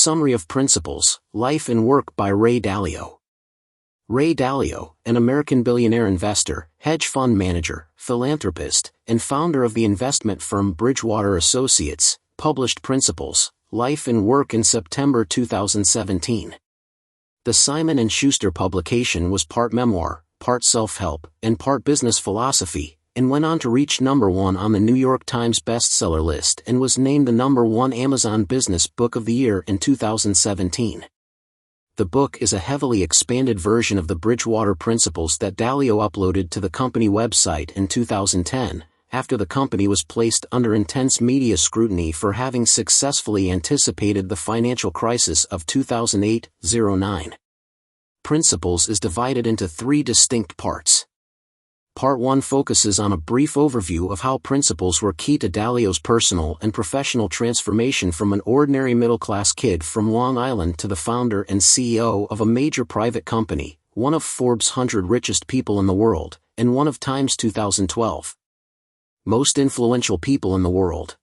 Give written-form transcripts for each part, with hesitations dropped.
Summary of Principles, Life and Work by Ray Dalio. Ray Dalio, an American billionaire investor, hedge fund manager, philanthropist, and founder of the investment firm Bridgewater Associates, published Principles, Life and Work in September 2017. The Simon & Schuster publication was part memoir, part self-help, and part business philosophy, and went on to reach number 1 on the New York Times bestseller list and was named the number 1 Amazon Business Book of the Year in 2017. The book is a heavily expanded version of the Bridgewater Principles that Dalio uploaded to the company website in 2010, after the company was placed under intense media scrutiny for having successfully anticipated the financial crisis of 2008-09. Principles is divided into 3 distinct parts. Part 1 focuses on a brief overview of how principles were key to Dalio's personal and professional transformation from an ordinary middle-class kid from Long Island to the founder and CEO of a major private company, one of Forbes' 100 richest people in the world, and one of Time's 2012 most influential people in the world.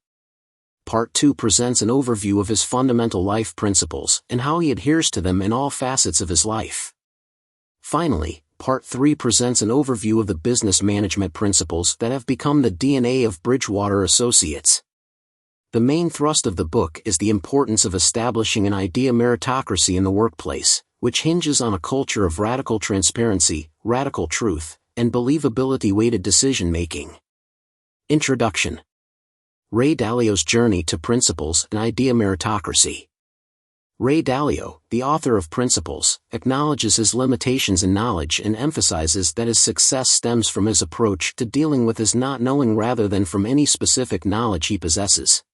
Part 2 presents an overview of his fundamental life principles and how he adheres to them in all facets of his life. Finally, Part 3 presents an overview of the business management principles that have become the DNA of Bridgewater Associates. The main thrust of the book is the importance of establishing an idea meritocracy in the workplace, which hinges on a culture of radical transparency, radical truth, and believability-weighted decision-making. Introduction. Ray Dalio's journey to principles and idea meritocracy. Ray Dalio, the author of Principles, acknowledges his limitations in knowledge and emphasizes that his success stems from his approach to dealing with his not knowing rather than from any specific knowledge he possesses.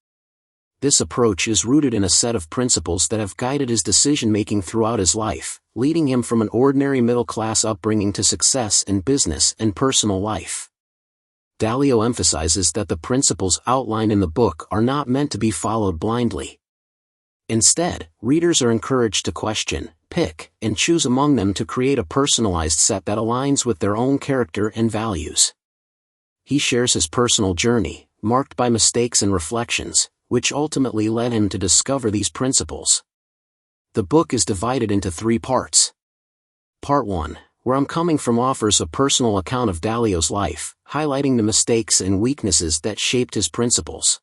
This approach is rooted in a set of principles that have guided his decision-making throughout his life, leading him from an ordinary middle-class upbringing to success in business and personal life. Dalio emphasizes that the principles outlined in the book are not meant to be followed blindly. Instead, readers are encouraged to question, pick, and choose among them to create a personalized set that aligns with their own character and values. He shares his personal journey, marked by mistakes and reflections, which ultimately led him to discover these principles. The book is divided into 3 parts. Part 1, Where I'm Coming From, offers a personal account of Dalio's life, highlighting the mistakes and weaknesses that shaped his principles.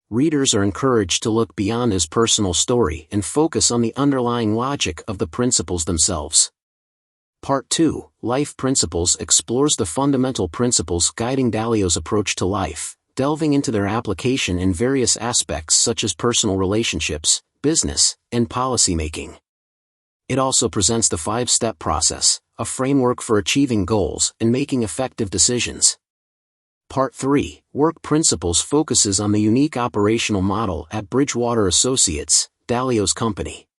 Readers are encouraged to look beyond his personal story and focus on the underlying logic of the principles themselves. Part 2, Life Principles, explores the fundamental principles guiding Dalio's approach to life, delving into their application in various aspects such as personal relationships, business, and policymaking. It also presents the 5-step process, a framework for achieving goals and making effective decisions. Part 3, Work Principles, focuses on the unique operational model at Bridgewater Associates, Dalio's company.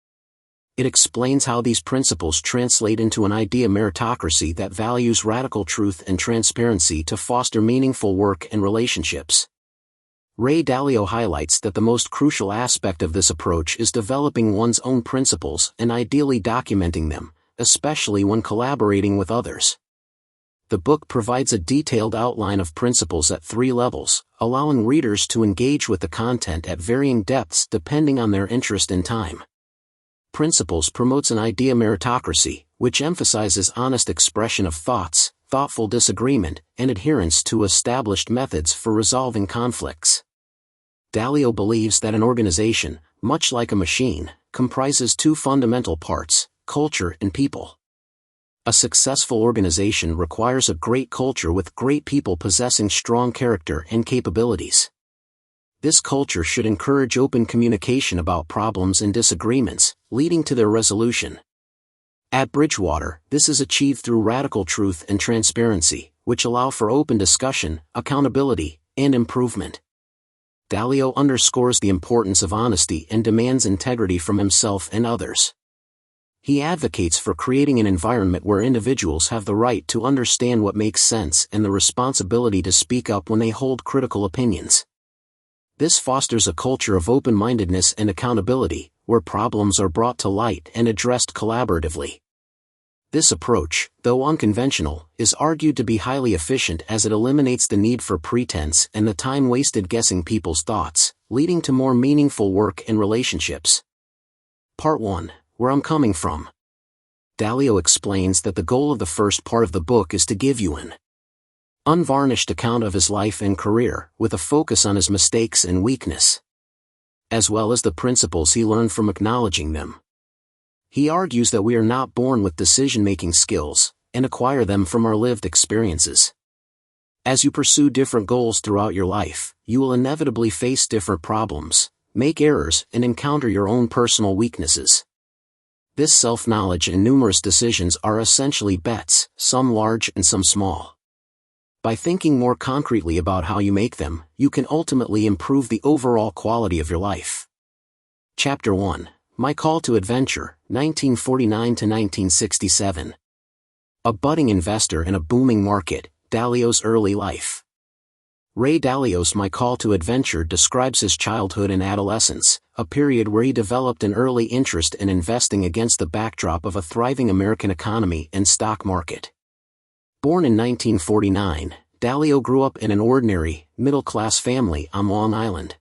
It explains how these principles translate into an idea meritocracy that values radical truth and transparency to foster meaningful work and relationships. Ray Dalio highlights that the most crucial aspect of this approach is developing one's own principles and ideally documenting them, especially when collaborating with others. The book provides a detailed outline of principles at 3 levels, allowing readers to engage with the content at varying depths depending on their interest and time. Principles promotes an idea meritocracy, which emphasizes honest expression of thoughts, thoughtful disagreement, and adherence to established methods for resolving conflicts. Dalio believes that an organization, much like a machine, comprises 2 fundamental parts, culture and people. A successful organization requires a great culture with great people possessing strong character and capabilities. This culture should encourage open communication about problems and disagreements, leading to their resolution. At Bridgewater, this is achieved through radical truth and transparency, which allow for open discussion, accountability, and improvement. Dalio underscores the importance of honesty and demands integrity from himself and others. He advocates for creating an environment where individuals have the right to understand what makes sense and the responsibility to speak up when they hold critical opinions. This fosters a culture of open-mindedness and accountability, where problems are brought to light and addressed collaboratively. This approach, though unconventional, is argued to be highly efficient as it eliminates the need for pretense and the time wasted guessing people's thoughts, leading to more meaningful work and relationships. Part 1, Where I'm Coming From. Dalio explains that the goal of the first part of the book is to give you an unvarnished account of his life and career, with a focus on his mistakes and weakness, as well as the principles he learned from acknowledging them. He argues that we are not born with decision-making skills, and acquire them from our lived experiences. As you pursue different goals throughout your life, you will inevitably face different problems, make errors, and encounter your own personal weaknesses. This self-knowledge and numerous decisions are essentially bets, some large and some small. By thinking more concretely about how you make them, you can ultimately improve the overall quality of your life. Chapter 1, My Call to Adventure, 1949 to 1967. A budding investor in a booming market, Dalio's early life. Ray Dalio's My Call to Adventure describes his childhood and adolescence, a period where he developed an early interest in investing against the backdrop of a thriving American economy and stock market. Born in 1949, Dalio grew up in an ordinary, middle-class family on Long Island.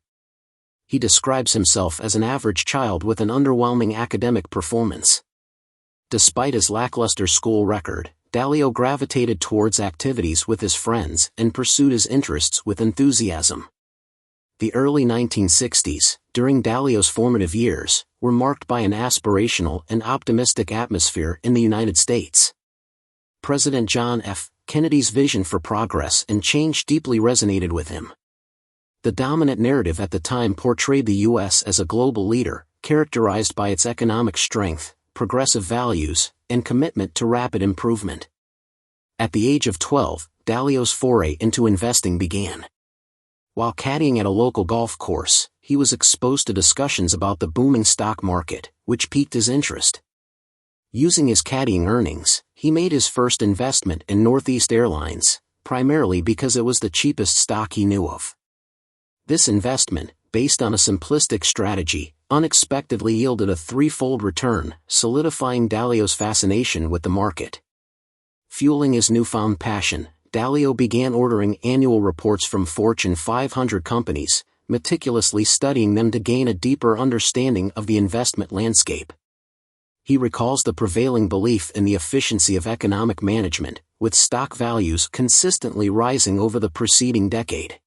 He describes himself as an average child with an underwhelming academic performance. Despite his lackluster school record, Dalio gravitated towards activities with his friends and pursued his interests with enthusiasm. The early 1960s, during Dalio's formative years, were marked by an aspirational and optimistic atmosphere in the United States. President John F. Kennedy's vision for progress and change deeply resonated with him. The dominant narrative at the time portrayed the U.S. as a global leader, characterized by its economic strength, progressive values, and commitment to rapid improvement. At the age of 12, Dalio's foray into investing began. While caddying at a local golf course, he was exposed to discussions about the booming stock market, which piqued his interest. Using his caddying earnings, he made his first investment in Northeast Airlines, primarily because it was the cheapest stock he knew of. This investment, based on a simplistic strategy, unexpectedly yielded a threefold return, solidifying Dalio's fascination with the market. Fueling his newfound passion, Dalio began ordering annual reports from Fortune 500 companies, meticulously studying them to gain a deeper understanding of the investment landscape. He recalls the prevailing belief in the efficiency of economic management, with stock values consistently rising over the preceding decade.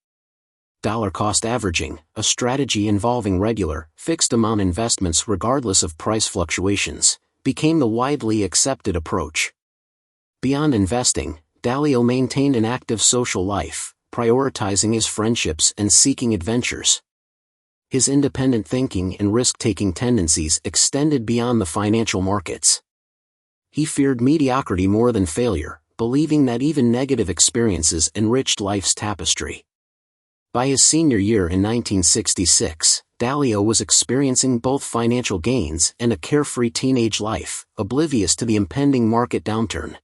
Dollar cost averaging, a strategy involving regular, fixed-amount investments regardless of price fluctuations, became the widely accepted approach. Beyond investing, Dalio maintained an active social life, prioritizing his friendships and seeking adventures. His independent thinking and risk-taking tendencies extended beyond the financial markets. He feared mediocrity more than failure, believing that even negative experiences enriched life's tapestry. By his senior year in 1966, Dalio was experiencing both financial gains and a carefree teenage life, oblivious to the impending market downturn.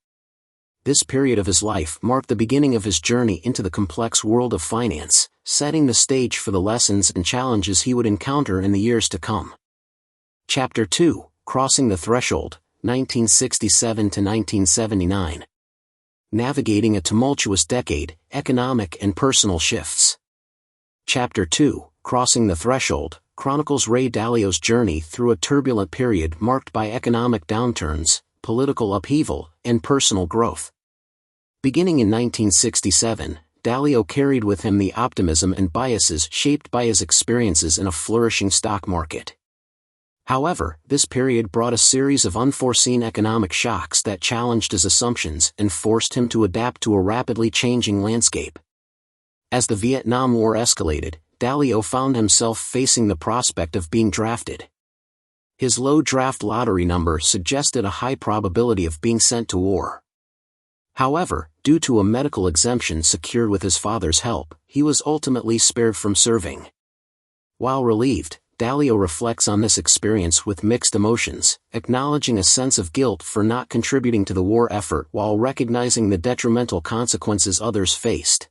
This period of his life marked the beginning of his journey into the complex world of finance, setting the stage for the lessons and challenges he would encounter in the years to come. Chapter 2, Crossing the Threshold, 1967 to 1979. Navigating a tumultuous decade, economic and personal shifts. Chapter 2, Crossing the Threshold, chronicles Ray Dalio's journey through a turbulent period marked by economic downturns, political upheaval, and personal growth. Beginning in 1967, Dalio carried with him the optimism and biases shaped by his experiences in a flourishing stock market. However, this period brought a series of unforeseen economic shocks that challenged his assumptions and forced him to adapt to a rapidly changing landscape. As the Vietnam War escalated, Dalio found himself facing the prospect of being drafted. His low draft lottery number suggested a high probability of being sent to war. However, due to a medical exemption secured with his father's help, he was ultimately spared from serving. While relieved, Dalio reflects on this experience with mixed emotions, acknowledging a sense of guilt for not contributing to the war effort while recognizing the detrimental consequences others faced.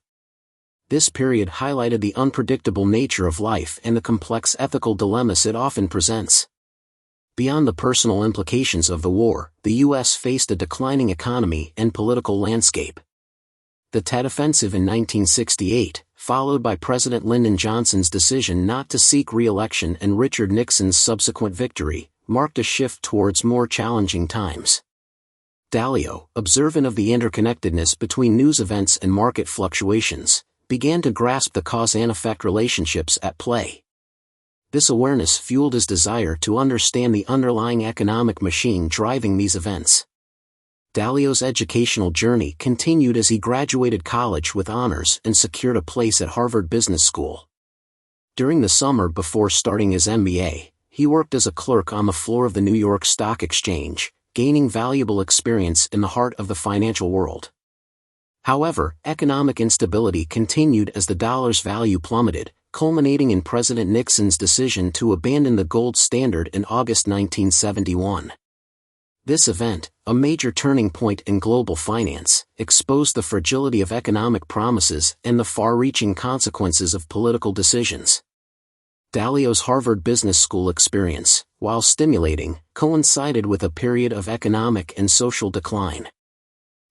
This period highlighted the unpredictable nature of life and the complex ethical dilemmas it often presents. Beyond the personal implications of the war, the U.S. faced a declining economy and political landscape. The Tet Offensive in 1968, followed by President Lyndon Johnson's decision not to seek re-election and Richard Nixon's subsequent victory, marked a shift towards more challenging times. Dalio, observant of the interconnectedness between news events and market fluctuations, began to grasp the cause-and-effect relationships at play. This awareness fueled his desire to understand the underlying economic machine driving these events. Dalio's educational journey continued as he graduated college with honors and secured a place at Harvard Business School. During the summer before starting his MBA, he worked as a clerk on the floor of the New York Stock Exchange, gaining valuable experience in the heart of the financial world. However, economic instability continued as the dollar's value plummeted, culminating in President Nixon's decision to abandon the gold standard in August 1971. This event, a major turning point in global finance, exposed the fragility of economic promises and the far-reaching consequences of political decisions. Dalio's Harvard Business School experience, while stimulating, coincided with a period of economic and social decline.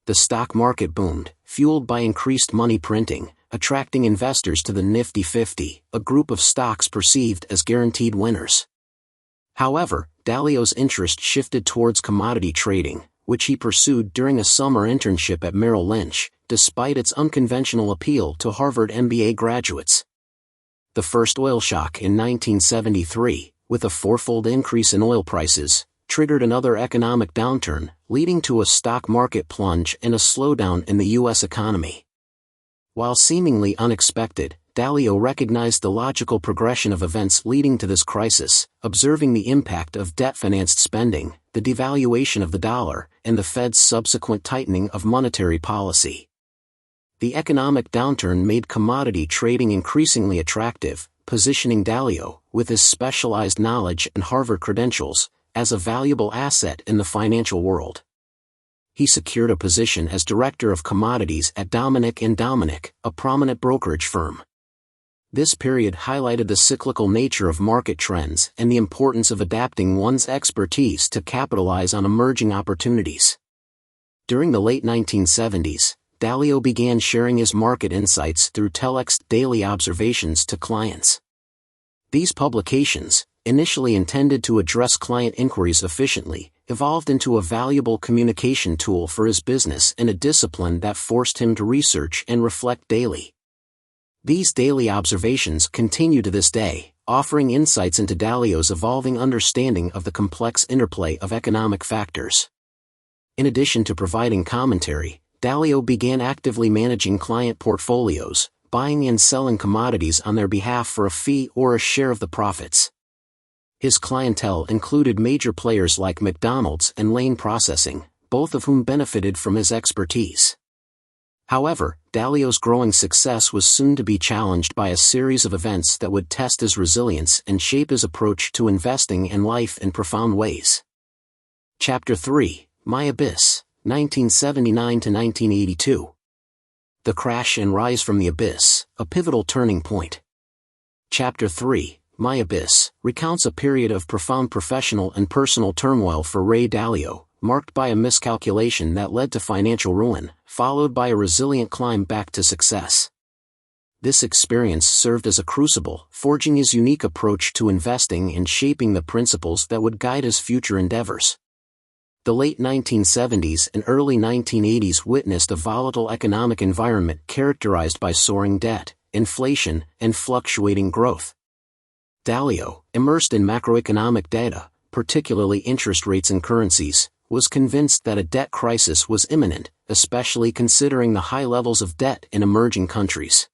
The stock market boomed, fueled by increased money printing, attracting investors to the Nifty 50, a group of stocks perceived as guaranteed winners. However, Dalio's interest shifted towards commodity trading, which he pursued during a summer internship at Merrill Lynch, despite its unconventional appeal to Harvard MBA graduates. The first oil shock in 1973, with a fourfold increase in oil prices, triggered another economic downturn, leading to a stock market plunge and a slowdown in the U.S. economy. While seemingly unexpected, Dalio recognized the logical progression of events leading to this crisis, observing the impact of debt-financed spending, the devaluation of the dollar, and the Fed's subsequent tightening of monetary policy. The economic downturn made commodity trading increasingly attractive, positioning Dalio, with his specialized knowledge and Harvard credentials, as a valuable asset in the financial world. He secured a position as director of commodities at Dominick & Dominick, a prominent brokerage firm. This period highlighted the cyclical nature of market trends and the importance of adapting one's expertise to capitalize on emerging opportunities. During the late 1970s, Dalio began sharing his market insights through telex daily observations to clients. These publications, initially intended to address client inquiries efficiently, evolved into a valuable communication tool for his business and a discipline that forced him to research and reflect daily. These daily observations continue to this day, offering insights into Dalio's evolving understanding of the complex interplay of economic factors. In addition to providing commentary, Dalio began actively managing client portfolios, buying and selling commodities on their behalf for a fee or a share of the profits. His clientele included major players like McDonald's and Lane Processing, both of whom benefited from his expertise. However, Dalio's growing success was soon to be challenged by a series of events that would test his resilience and shape his approach to investing and life in profound ways. Chapter 3, My Abyss, 1979 to 1982. The Crash and Rise from the Abyss, a Pivotal Turning Point. Chapter 3, My Abyss, recounts a period of profound professional and personal turmoil for Ray Dalio, marked by a miscalculation that led to financial ruin, followed by a resilient climb back to success. This experience served as a crucible, forging his unique approach to investing and shaping the principles that would guide his future endeavors. The late 1970s and early 1980s witnessed a volatile economic environment characterized by soaring debt, inflation, and fluctuating growth. Dalio, immersed in macroeconomic data, particularly interest rates and currencies, was convinced that a debt crisis was imminent, especially considering the high levels of debt in emerging countries.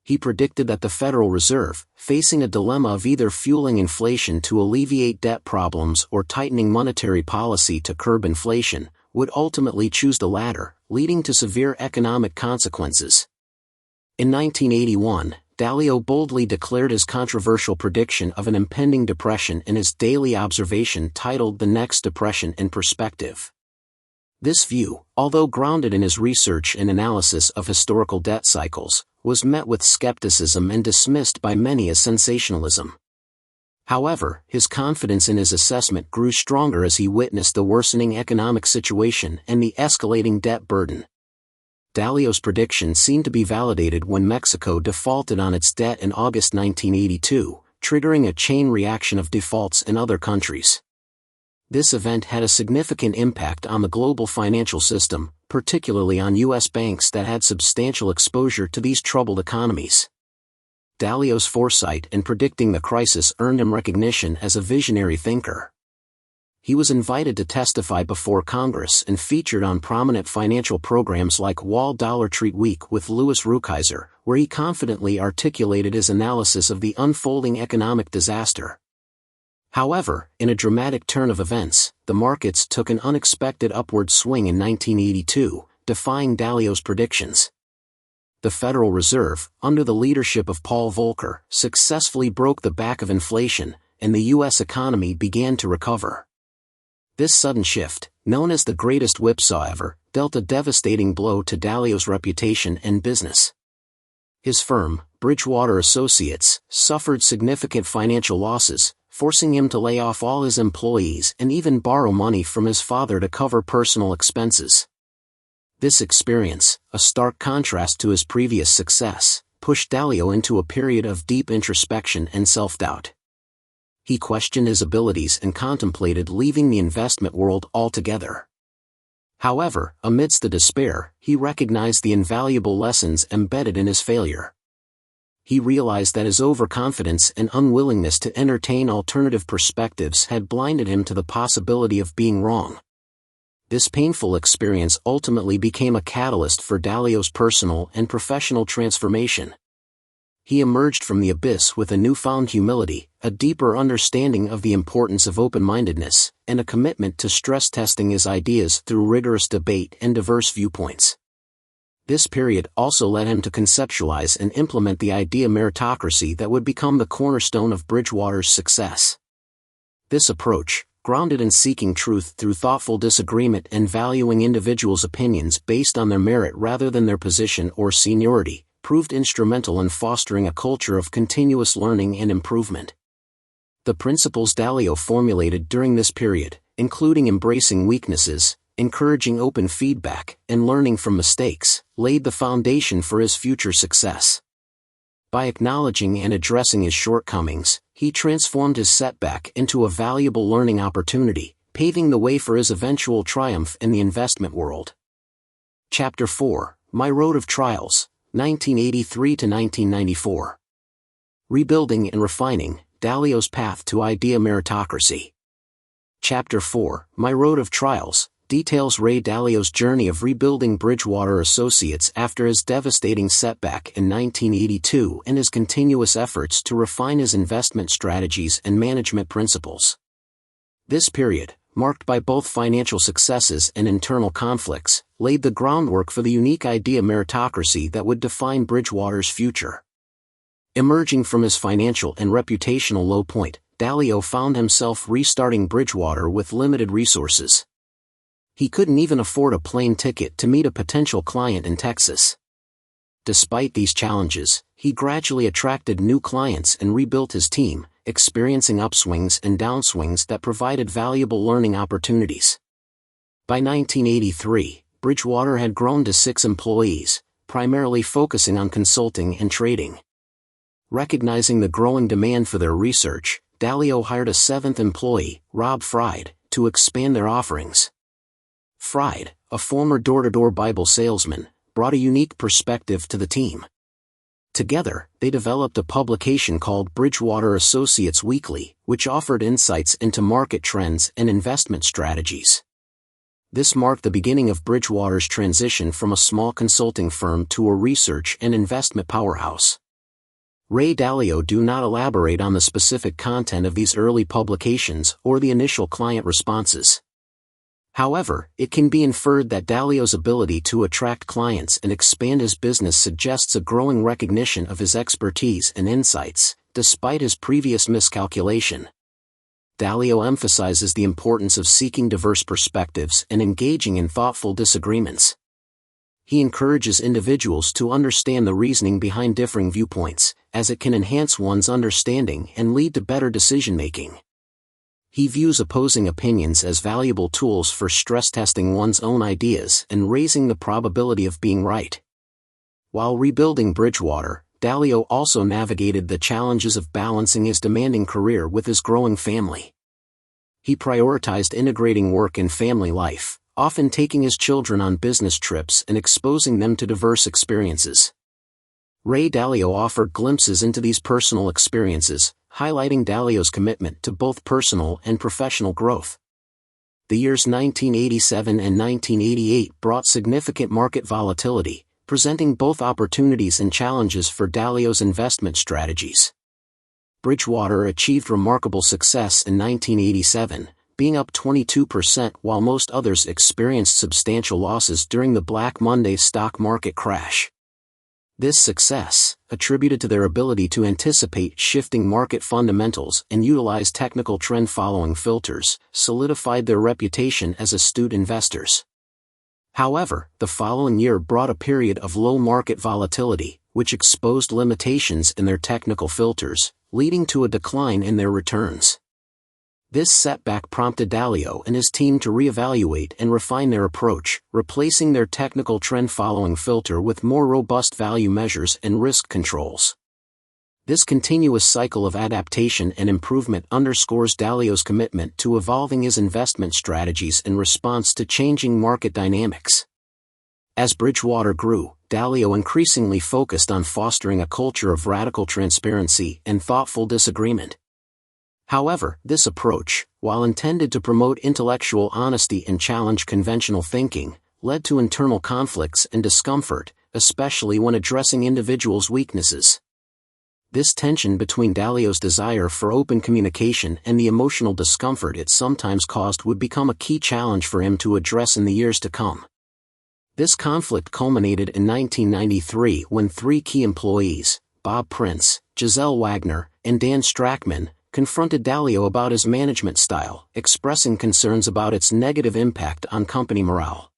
He predicted that the Federal Reserve, facing a dilemma of either fueling inflation to alleviate debt problems or tightening monetary policy to curb inflation, would ultimately choose the latter, leading to severe economic consequences. In 1981, Dalio boldly declared his controversial prediction of an impending depression in his daily observation titled The Next Depression in Perspective. This view, although grounded in his research and analysis of historical debt cycles, was met with skepticism and dismissed by many as sensationalism. However, his confidence in his assessment grew stronger as he witnessed the worsening economic situation and the escalating debt burden. Dalio's prediction seemed to be validated when Mexico defaulted on its debt in August 1982, triggering a chain reaction of defaults in other countries. This event had a significant impact on the global financial system, particularly on U.S. banks that had substantial exposure to these troubled economies. Dalio's foresight in predicting the crisis earned him recognition as a visionary thinker. He was invited to testify before Congress and featured on prominent financial programs like Wall Dollar Treat Week with Louis Rukeyser, where he confidently articulated his analysis of the unfolding economic disaster. However, in a dramatic turn of events, the markets took an unexpected upward swing in 1982, defying Dalio's predictions. The Federal Reserve, under the leadership of Paul Volcker, successfully broke the back of inflation, and the U.S. economy began to recover. This sudden shift, known as the greatest whipsaw ever, dealt a devastating blow to Dalio's reputation and business. His firm, Bridgewater Associates, suffered significant financial losses, forcing him to lay off all his employees and even borrow money from his father to cover personal expenses. This experience, a stark contrast to his previous success, pushed Dalio into a period of deep introspection and self-doubt. He questioned his abilities and contemplated leaving the investment world altogether. However, amidst the despair, he recognized the invaluable lessons embedded in his failure. He realized that his overconfidence and unwillingness to entertain alternative perspectives had blinded him to the possibility of being wrong. This painful experience ultimately became a catalyst for Dalio's personal and professional transformation. He emerged from the abyss with a newfound humility, a deeper understanding of the importance of open-mindedness, and a commitment to stress-testing his ideas through rigorous debate and diverse viewpoints. This period also led him to conceptualize and implement the idea meritocracy that would become the cornerstone of Bridgewater's success. This approach, grounded in seeking truth through thoughtful disagreement and valuing individuals' opinions based on their merit rather than their position or seniority, proved instrumental in fostering a culture of continuous learning and improvement. The principles Dalio formulated during this period, including embracing weaknesses, encouraging open feedback, and learning from mistakes, laid the foundation for his future success. By acknowledging and addressing his shortcomings, he transformed his setback into a valuable learning opportunity, paving the way for his eventual triumph in the investment world. Chapter 4, My Road of Trials, 1983 to 1994. Rebuilding and Refining, Dalio's Path to Idea Meritocracy. Chapter 4, My Road of Trials, details Ray Dalio's journey of rebuilding Bridgewater Associates after his devastating setback in 1982 and his continuous efforts to refine his investment strategies and management principles. This period, marked by both financial successes and internal conflicts, laid the groundwork for the unique idea meritocracy that would define Bridgewater's future. Emerging from his financial and reputational low point, Dalio found himself restarting Bridgewater with limited resources. He couldn't even afford a plane ticket to meet a potential client in Texas. Despite these challenges, he gradually attracted new clients and rebuilt his team, experiencing upswings and downswings that provided valuable learning opportunities. By 1983, Bridgewater had grown to 6 employees, primarily focusing on consulting and trading. Recognizing the growing demand for their research, Dalio hired a 7th employee, Rob Fried, to expand their offerings. Fried, a former door-to-door Bible salesman, brought a unique perspective to the team. Together, they developed a publication called Bridgewater Associates Weekly, which offered insights into market trends and investment strategies. This marked the beginning of Bridgewater's transition from a small consulting firm to a research and investment powerhouse. Ray Dalio do not elaborate on the specific content of these early publications or the initial client responses. However, it can be inferred that Dalio's ability to attract clients and expand his business suggests a growing recognition of his expertise and insights, despite his previous miscalculation. Dalio emphasizes the importance of seeking diverse perspectives and engaging in thoughtful disagreements. He encourages individuals to understand the reasoning behind differing viewpoints, as it can enhance one's understanding and lead to better decision-making. He views opposing opinions as valuable tools for stress testing one's own ideas and raising the probability of being right. While rebuilding Bridgewater, Dalio also navigated the challenges of balancing his demanding career with his growing family. He prioritized integrating work and family life, often taking his children on business trips and exposing them to diverse experiences. Ray Dalio offered glimpses into these personal experiences, highlighting Dalio's commitment to both personal and professional growth. The years 1987 and 1988 brought significant market volatility, presenting both opportunities and challenges for Dalio's investment strategies. Bridgewater achieved remarkable success in 1987, being up 22% while most others experienced substantial losses during the Black Monday stock market crash. This success, attributed to their ability to anticipate shifting market fundamentals and utilize technical trend-following filters, solidified their reputation as astute investors. However, the following year brought a period of low market volatility, which exposed limitations in their technical filters, leading to a decline in their returns. This setback prompted Dalio and his team to reevaluate and refine their approach, replacing their technical trend-following filter with more robust value measures and risk controls. This continuous cycle of adaptation and improvement underscores Dalio's commitment to evolving his investment strategies in response to changing market dynamics. As Bridgewater grew, Dalio increasingly focused on fostering a culture of radical transparency and thoughtful disagreement. However, this approach, while intended to promote intellectual honesty and challenge conventional thinking, led to internal conflicts and discomfort, especially when addressing individuals' weaknesses. This tension between Dalio's desire for open communication and the emotional discomfort it sometimes caused would become a key challenge for him to address in the years to come. This conflict culminated in 1993 when three key employees, Bob Prince, Giselle Wagner, and Dan Strackman, confronted Dalio about his management style, expressing concerns about its negative impact on company morale.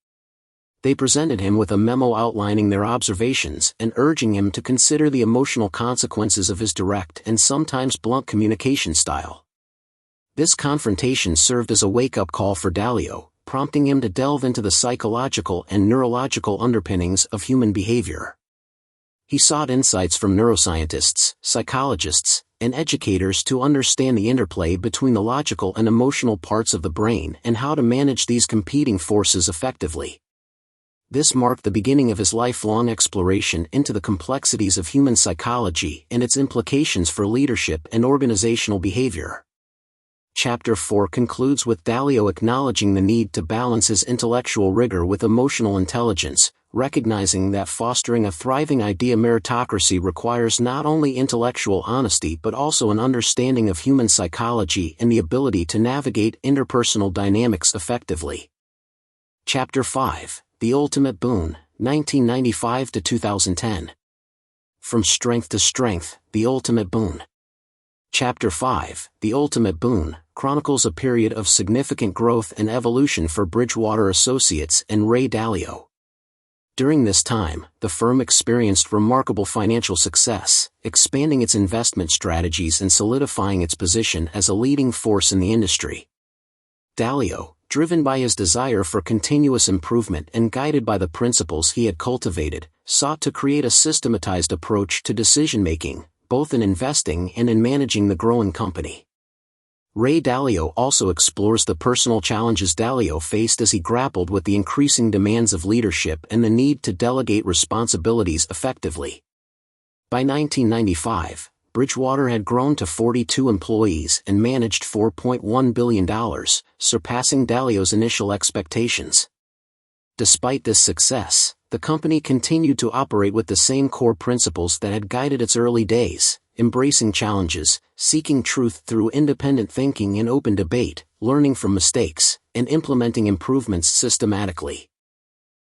They presented him with a memo outlining their observations and urging him to consider the emotional consequences of his direct and sometimes blunt communication style. This confrontation served as a wake-up call for Dalio, prompting him to delve into the psychological and neurological underpinnings of human behavior. He sought insights from neuroscientists, psychologists, and educators to understand the interplay between the logical and emotional parts of the brain and how to manage these competing forces effectively. This marked the beginning of his lifelong exploration into the complexities of human psychology and its implications for leadership and organizational behavior. Chapter 4 concludes with Dalio acknowledging the need to balance his intellectual rigor with emotional intelligence, recognizing that fostering a thriving idea meritocracy requires not only intellectual honesty but also an understanding of human psychology and the ability to navigate interpersonal dynamics effectively. Chapter 5, The Ultimate Boon, 1995 to 2010. From Strength to Strength, The Ultimate Boon. Chapter 5, The Ultimate Boon, chronicles a period of significant growth and evolution for Bridgewater Associates and Ray Dalio. During this time, the firm experienced remarkable financial success, expanding its investment strategies and solidifying its position as a leading force in the industry. Dalio, driven by his desire for continuous improvement and guided by the principles he had cultivated, sought to create a systematized approach to decision-making, both in investing and in managing the growing company. Ray Dalio also explores the personal challenges Dalio faced as he grappled with the increasing demands of leadership and the need to delegate responsibilities effectively. By 1995, Bridgewater had grown to 42 employees and managed $4.1 billion, surpassing Dalio's initial expectations. Despite this success, the company continued to operate with the same core principles that had guided its early days: embracing challenges, seeking truth through independent thinking and open debate, learning from mistakes, and implementing improvements systematically.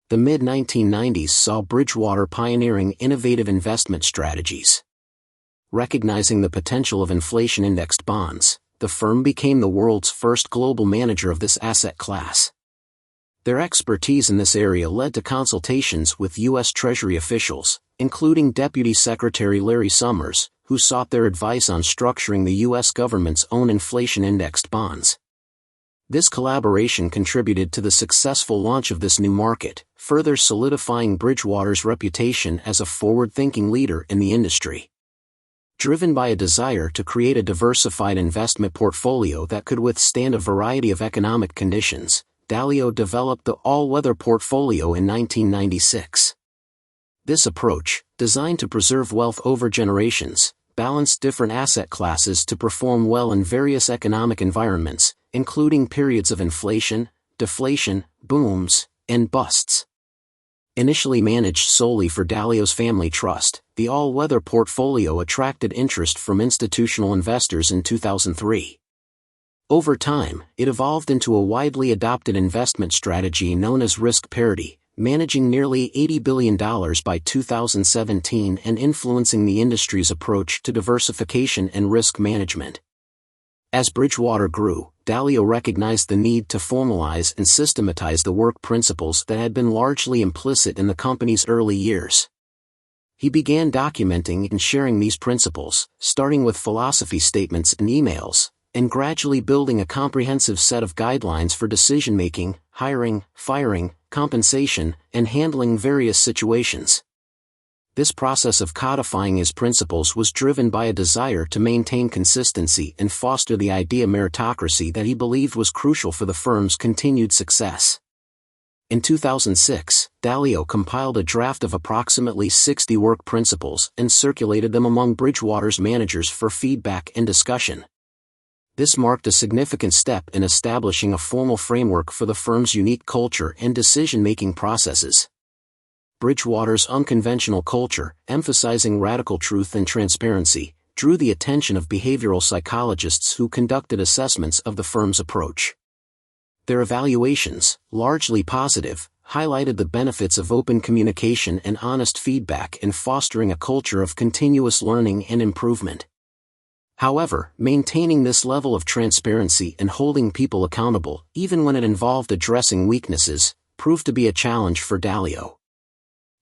The mid-1990s saw Bridgewater pioneering innovative investment strategies. Recognizing the potential of inflation-indexed bonds, the firm became the world's first global manager of this asset class. Their expertise in this area led to consultations with U.S. Treasury officials, including Deputy Secretary Larry Summers, who sought their advice on structuring the U.S. government's own inflation-indexed bonds. This collaboration contributed to the successful launch of this new market, further solidifying Bridgewater's reputation as a forward-thinking leader in the industry. Driven by a desire to create a diversified investment portfolio that could withstand a variety of economic conditions, Dalio developed the all-weather portfolio in 1996. This approach, designed to preserve wealth over generations, balanced different asset classes to perform well in various economic environments, including periods of inflation, deflation, booms, and busts. Initially managed solely for Dalio's family trust, the all-weather portfolio attracted interest from institutional investors in 2003. Over time, it evolved into a widely adopted investment strategy known as risk parity, managing nearly $80 billion by 2017 and influencing the industry's approach to diversification and risk management. As Bridgewater grew, Dalio recognized the need to formalize and systematize the work principles that had been largely implicit in the company's early years. He began documenting and sharing these principles, starting with philosophy statements and emails, and gradually building a comprehensive set of guidelines for decision-making, hiring, firing, compensation, and handling various situations. This process of codifying his principles was driven by a desire to maintain consistency and foster the idea meritocracy that he believed was crucial for the firm's continued success. In 2006, Dalio compiled a draft of approximately 60 work principles and circulated them among Bridgewater's managers for feedback and discussion. This marked a significant step in establishing a formal framework for the firm's unique culture and decision-making processes. Bridgewater's unconventional culture, emphasizing radical truth and transparency, drew the attention of behavioral psychologists who conducted assessments of the firm's approach. Their evaluations, largely positive, highlighted the benefits of open communication and honest feedback in fostering a culture of continuous learning and improvement. However, maintaining this level of transparency and holding people accountable, even when it involved addressing weaknesses, proved to be a challenge for Dalio.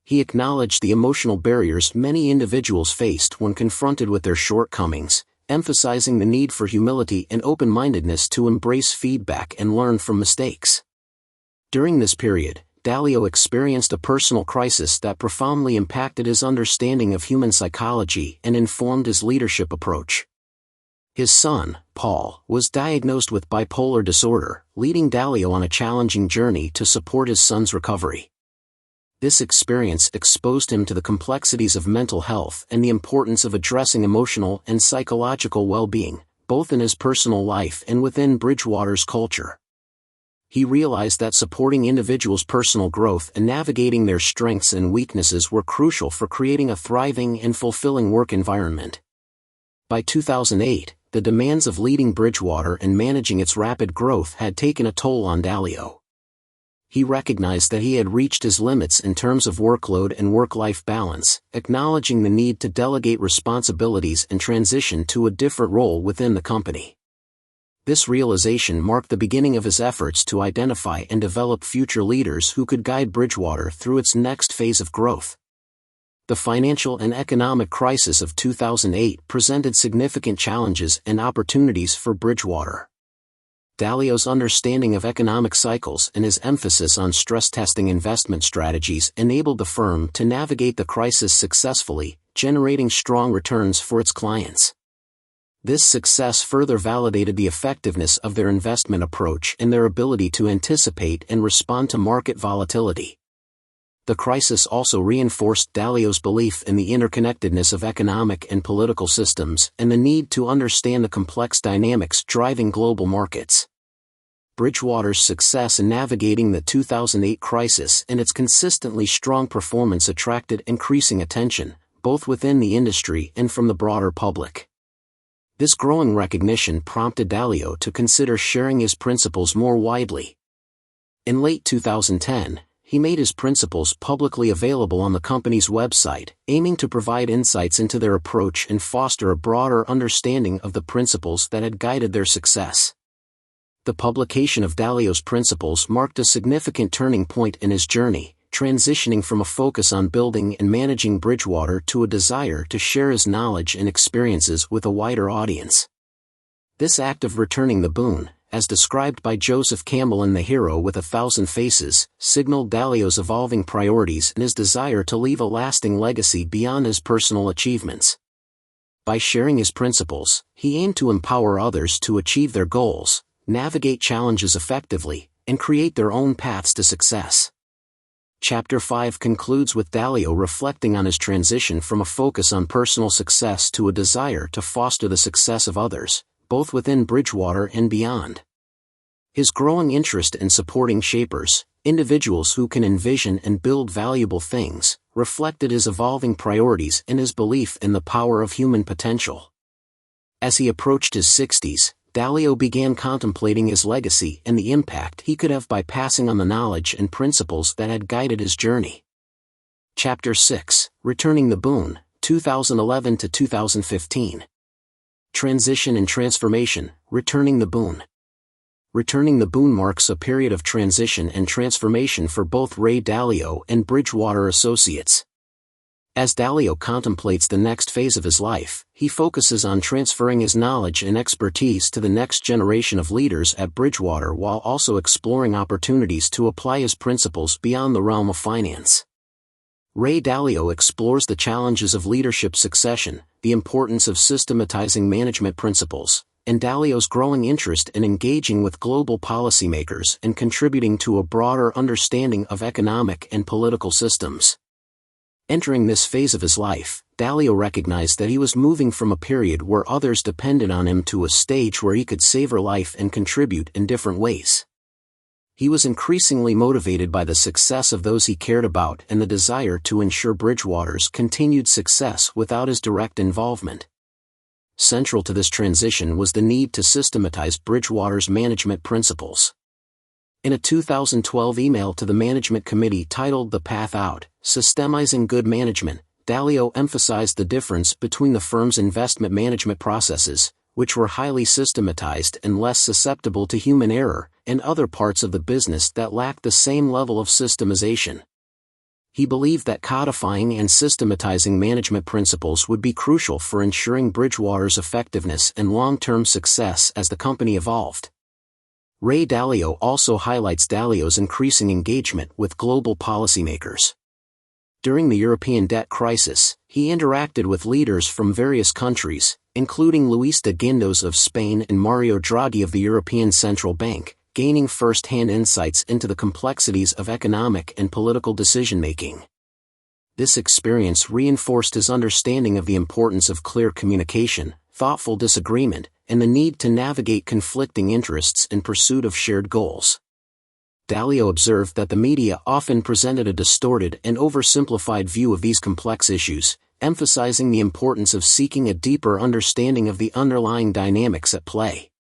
He acknowledged the emotional barriers many individuals faced when confronted with their shortcomings, emphasizing the need for humility and open-mindedness to embrace feedback and learn from mistakes. During this period, Dalio experienced a personal crisis that profoundly impacted his understanding of human psychology and informed his leadership approach. His son, Paul, was diagnosed with bipolar disorder, leading Dalio on a challenging journey to support his son's recovery. This experience exposed him to the complexities of mental health and the importance of addressing emotional and psychological well-being, both in his personal life and within Bridgewater's culture. He realized that supporting individuals' personal growth and navigating their strengths and weaknesses were crucial for creating a thriving and fulfilling work environment. By 2008, the demands of leading Bridgewater and managing its rapid growth had taken a toll on Dalio. He recognized that he had reached his limits in terms of workload and work-life balance, acknowledging the need to delegate responsibilities and transition to a different role within the company. This realization marked the beginning of his efforts to identify and develop future leaders who could guide Bridgewater through its next phase of growth. The financial and economic crisis of 2008 presented significant challenges and opportunities for Bridgewater. Dalio's understanding of economic cycles and his emphasis on stress-testing investment strategies enabled the firm to navigate the crisis successfully, generating strong returns for its clients. This success further validated the effectiveness of their investment approach and their ability to anticipate and respond to market volatility. The crisis also reinforced Dalio's belief in the interconnectedness of economic and political systems and the need to understand the complex dynamics driving global markets. Bridgewater's success in navigating the 2008 crisis and its consistently strong performance attracted increasing attention, both within the industry and from the broader public. This growing recognition prompted Dalio to consider sharing his principles more widely. In late 2010, he made his principles publicly available on the company's website, aiming to provide insights into their approach and foster a broader understanding of the principles that had guided their success. The publication of Dalio's principles marked a significant turning point in his journey, transitioning from a focus on building and managing Bridgewater to a desire to share his knowledge and experiences with a wider audience. This act of returning the boon, as described by Joseph Campbell in The Hero with a Thousand Faces, signaled Dalio's evolving priorities and his desire to leave a lasting legacy beyond his personal achievements. By sharing his principles, he aimed to empower others to achieve their goals, navigate challenges effectively, and create their own paths to success. Chapter 5 concludes with Dalio reflecting on his transition from a focus on personal success to a desire to foster the success of others, both within Bridgewater and beyond. His growing interest in supporting shapers, individuals who can envision and build valuable things, reflected his evolving priorities and his belief in the power of human potential. As he approached his 60s, Dalio began contemplating his legacy and the impact he could have by passing on the knowledge and principles that had guided his journey. Chapter 6, Returning the Boon, 2011 to 2015. Transition and Transformation, Returning the Boon. Returning the Boon marks a period of transition and transformation for both Ray Dalio and Bridgewater Associates. As Dalio contemplates the next phase of his life, he focuses on transferring his knowledge and expertise to the next generation of leaders at Bridgewater while also exploring opportunities to apply his principles beyond the realm of finance. Ray Dalio explores the challenges of leadership succession, the importance of systematizing management principles, and Dalio's growing interest in engaging with global policymakers and contributing to a broader understanding of economic and political systems. Entering this phase of his life, Dalio recognized that he was moving from a period where others depended on him to a stage where he could savor life and contribute in different ways. He was increasingly motivated by the success of those he cared about and the desire to ensure Bridgewater's continued success without his direct involvement. Central to this transition was the need to systematize Bridgewater's management principles. In a 2012 email to the management committee titled The Path Out, Systemizing Good Management, Dalio emphasized the difference between the firm's investment management processes, which were highly systematized and less susceptible to human error, and other parts of the business that lacked the same level of systemization. He believed that codifying and systematizing management principles would be crucial for ensuring Bridgewater's effectiveness and long-term success as the company evolved. Ray Dalio also highlights Dalio's increasing engagement with global policymakers. During the European debt crisis, he interacted with leaders from various countries, including Luis de Guindos of Spain and Mario Draghi of the European Central Bank, gaining first-hand insights into the complexities of economic and political decision-making. This experience reinforced his understanding of the importance of clear communication, thoughtful disagreement, and the need to navigate conflicting interests in pursuit of shared goals. Dalio observed that the media often presented a distorted and oversimplified view of these complex issues, emphasizing the importance of seeking a deeper understanding of the underlying dynamics at play.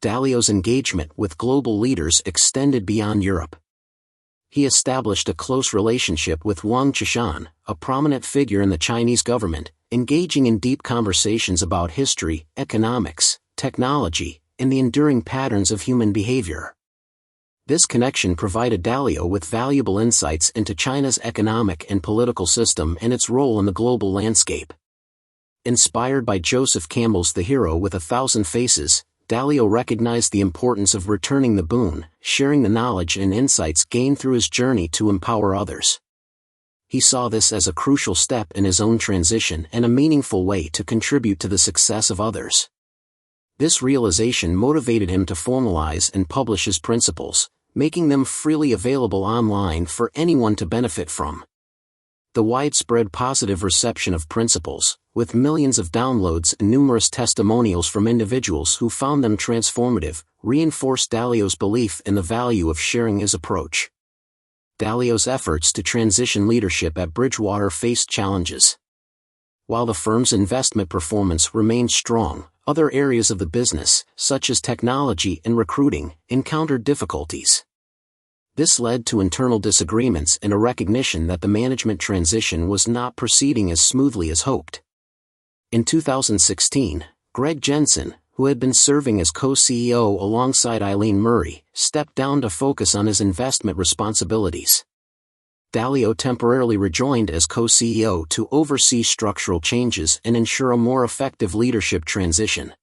Dalio's engagement with global leaders extended beyond Europe. He established a close relationship with Wang Qishan, a prominent figure in the Chinese government, engaging in deep conversations about history, economics, technology, and the enduring patterns of human behavior. This connection provided Dalio with valuable insights into China's economic and political system and its role in the global landscape. Inspired by Joseph Campbell's The Hero with a Thousand Faces, Dalio recognized the importance of returning the boon, sharing the knowledge and insights gained through his journey to empower others. He saw this as a crucial step in his own transition and a meaningful way to contribute to the success of others. This realization motivated him to formalize and publish his principles, making them freely available online for anyone to benefit from. The widespread positive reception of principles, with millions of downloads and numerous testimonials from individuals who found them transformative, reinforced Dalio's belief in the value of sharing his approach. Dalio's efforts to transition leadership at Bridgewater faced challenges. While the firm's investment performance remained strong, other areas of the business, such as technology and recruiting, encountered difficulties. This led to internal disagreements and a recognition that the management transition was not proceeding as smoothly as hoped. In 2016, Greg Jensen, who had been serving as co-CEO alongside Eileen Murray, stepped down to focus on his investment responsibilities. Dalio temporarily rejoined as co-CEO to oversee structural changes and ensure a more effective leadership transition.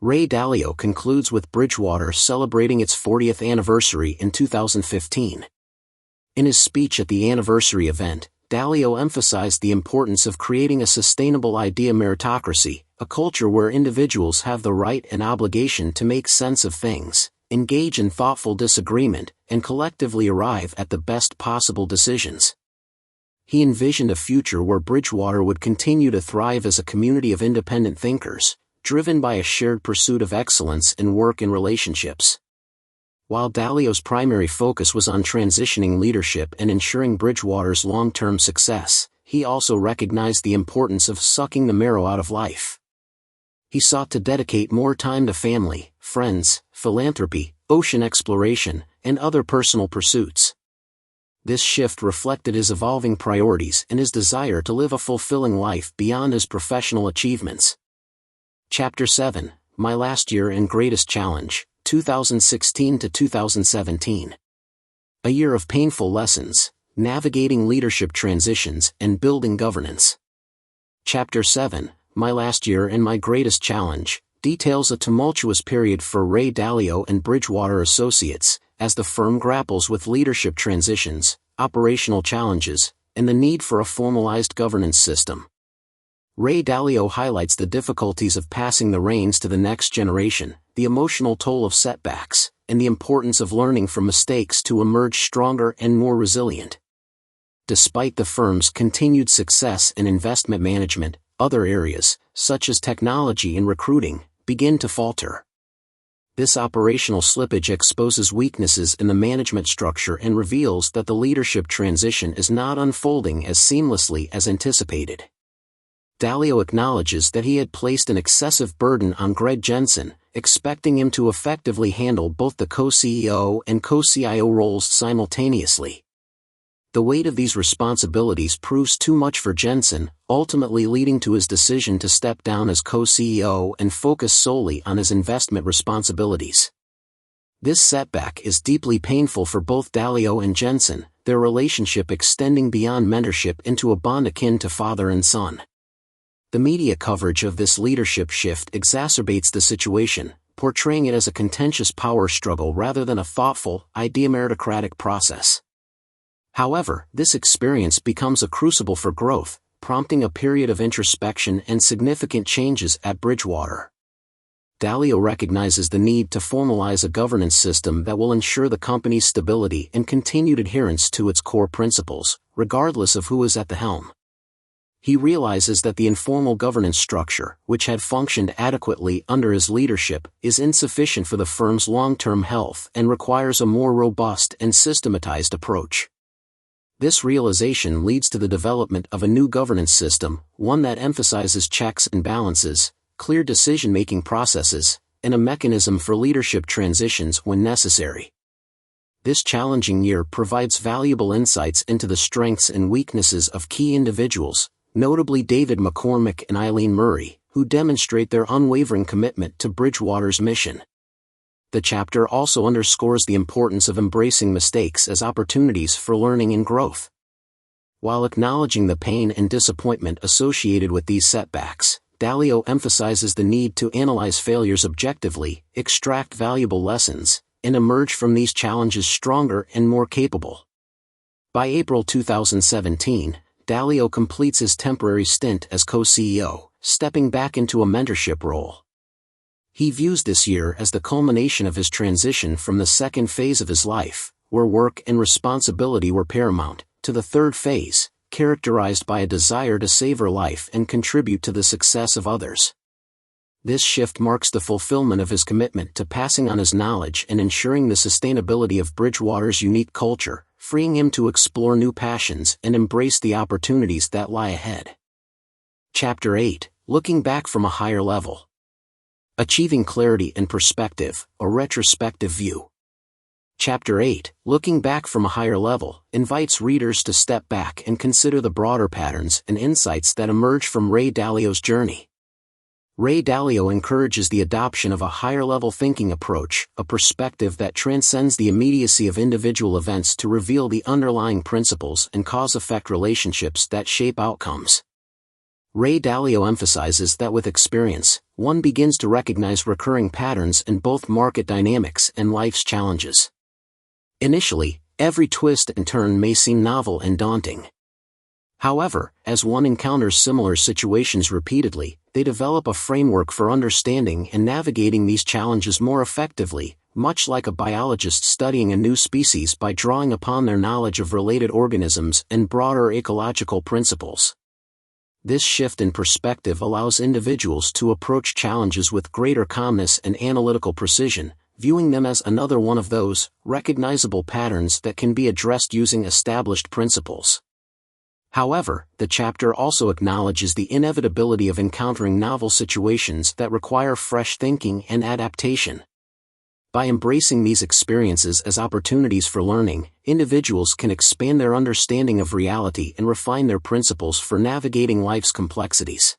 Ray Dalio concludes with Bridgewater celebrating its 40th anniversary in 2015. In his speech at the anniversary event, Dalio emphasized the importance of creating a sustainable idea meritocracy, a culture where individuals have the right and obligation to make sense of things, engage in thoughtful disagreement, and collectively arrive at the best possible decisions. He envisioned a future where Bridgewater would continue to thrive as a community of independent thinkers, driven by a shared pursuit of excellence in work and relationships. While Dalio's primary focus was on transitioning leadership and ensuring Bridgewater's long-term success, he also recognized the importance of sucking the marrow out of life. He sought to dedicate more time to family, friends, philanthropy, ocean exploration, and other personal pursuits. This shift reflected his evolving priorities and his desire to live a fulfilling life beyond his professional achievements. Chapter 7, My Last Year and Greatest Challenge, 2016 to 2017. A year of painful lessons, navigating leadership transitions and building governance. Chapter 7, My Last Year and My Greatest Challenge, details a tumultuous period for Ray Dalio and Bridgewater Associates, as the firm grapples with leadership transitions, operational challenges, and the need for a formalized governance system. Ray Dalio highlights the difficulties of passing the reins to the next generation, the emotional toll of setbacks, and the importance of learning from mistakes to emerge stronger and more resilient. Despite the firm's continued success in investment management, other areas, such as technology and recruiting, begin to falter. This operational slippage exposes weaknesses in the management structure and reveals that the leadership transition is not unfolding as seamlessly as anticipated. Dalio acknowledges that he had placed an excessive burden on Greg Jensen, expecting him to effectively handle both the co-CEO and co-CIO roles simultaneously. The weight of these responsibilities proves too much for Jensen, ultimately leading to his decision to step down as co-CEO and focus solely on his investment responsibilities. This setback is deeply painful for both Dalio and Jensen, their relationship extending beyond mentorship into a bond akin to father and son. The media coverage of this leadership shift exacerbates the situation, portraying it as a contentious power struggle rather than a thoughtful, idea-meritocratic process. However, this experience becomes a crucible for growth, prompting a period of introspection and significant changes at Bridgewater. Dalio recognizes the need to formalize a governance system that will ensure the company's stability and continued adherence to its core principles, regardless of who is at the helm. He realizes that the informal governance structure, which had functioned adequately under his leadership, is insufficient for the firm's long-term health and requires a more robust and systematized approach. This realization leads to the development of a new governance system, one that emphasizes checks and balances, clear decision-making processes, and a mechanism for leadership transitions when necessary. This challenging year provides valuable insights into the strengths and weaknesses of key individuals, notably David McCormick and Eileen Murray, who demonstrate their unwavering commitment to Bridgewater's mission. The chapter also underscores the importance of embracing mistakes as opportunities for learning and growth. While acknowledging the pain and disappointment associated with these setbacks, Dalio emphasizes the need to analyze failures objectively, extract valuable lessons, and emerge from these challenges stronger and more capable. By April 2017, Dalio completes his temporary stint as co-CEO, stepping back into a mentorship role. He views this year as the culmination of his transition from the second phase of his life, where work and responsibility were paramount, to the third phase, characterized by a desire to savor life and contribute to the success of others. This shift marks the fulfillment of his commitment to passing on his knowledge and ensuring the sustainability of Bridgewater's unique culture, freeing him to explore new passions and embrace the opportunities that lie ahead. Chapter 8, Looking Back from a Higher Level. Achieving Clarity and Perspective, a Retrospective View. Chapter 8, Looking Back from a Higher Level, invites readers to step back and consider the broader patterns and insights that emerge from Ray Dalio's journey. Ray Dalio encourages the adoption of a higher-level thinking approach, a perspective that transcends the immediacy of individual events to reveal the underlying principles and cause-effect relationships that shape outcomes. Ray Dalio emphasizes that with experience, one begins to recognize recurring patterns in both market dynamics and life's challenges. Initially, every twist and turn may seem novel and daunting. However, as one encounters similar situations repeatedly, they develop a framework for understanding and navigating these challenges more effectively, much like a biologist studying a new species by drawing upon their knowledge of related organisms and broader ecological principles. This shift in perspective allows individuals to approach challenges with greater calmness and analytical precision, viewing them as another one of those recognizable patterns that can be addressed using established principles. However, the chapter also acknowledges the inevitability of encountering novel situations that require fresh thinking and adaptation. By embracing these experiences as opportunities for learning, individuals can expand their understanding of reality and refine their principles for navigating life's complexities.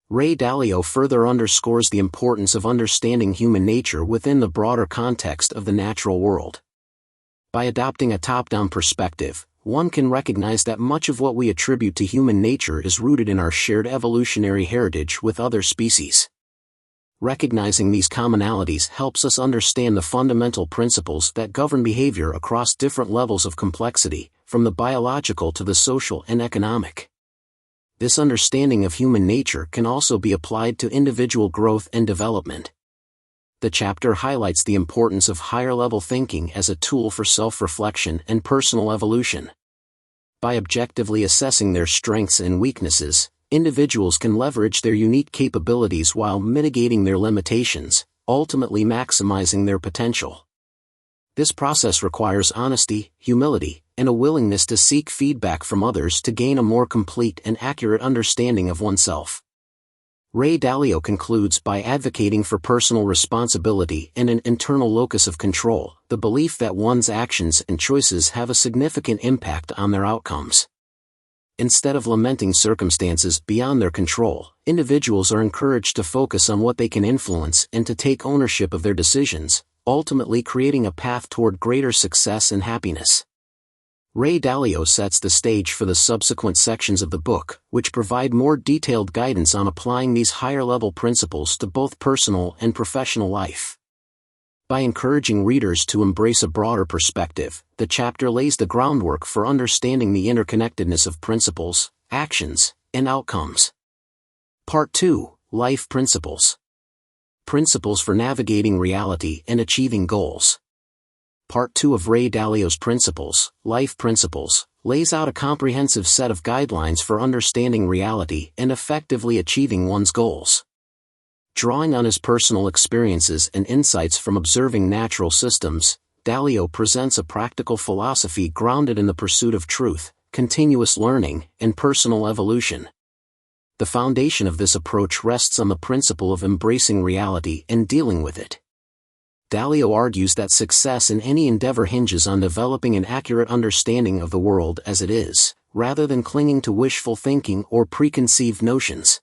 Ray Dalio further underscores the importance of understanding human nature within the broader context of the natural world. By adopting a top-down perspective, one can recognize that much of what we attribute to human nature is rooted in our shared evolutionary heritage with other species. Recognizing these commonalities helps us understand the fundamental principles that govern behavior across different levels of complexity, from the biological to the social and economic. This understanding of human nature can also be applied to individual growth and development. The chapter highlights the importance of higher-level thinking as a tool for self-reflection and personal evolution. By objectively assessing their strengths and weaknesses, individuals can leverage their unique capabilities while mitigating their limitations, ultimately maximizing their potential. This process requires honesty, humility, and a willingness to seek feedback from others to gain a more complete and accurate understanding of oneself. Ray Dalio concludes by advocating for personal responsibility and an internal locus of control, the belief that one's actions and choices have a significant impact on their outcomes. Instead of lamenting circumstances beyond their control, individuals are encouraged to focus on what they can influence and to take ownership of their decisions, ultimately creating a path toward greater success and happiness. Ray Dalio sets the stage for the subsequent sections of the book, which provide more detailed guidance on applying these higher-level principles to both personal and professional life. By encouraging readers to embrace a broader perspective, the chapter lays the groundwork for understanding the interconnectedness of principles, actions, and outcomes. Part 2: Life Principles. Principles for navigating reality and achieving goals. Part 2 of Ray Dalio's Principles, Life Principles, lays out a comprehensive set of guidelines for understanding reality and effectively achieving one's goals. Drawing on his personal experiences and insights from observing natural systems, Dalio presents a practical philosophy grounded in the pursuit of truth, continuous learning, and personal evolution. The foundation of this approach rests on the principle of embracing reality and dealing with it. Dalio argues that success in any endeavor hinges on developing an accurate understanding of the world as it is, rather than clinging to wishful thinking or preconceived notions.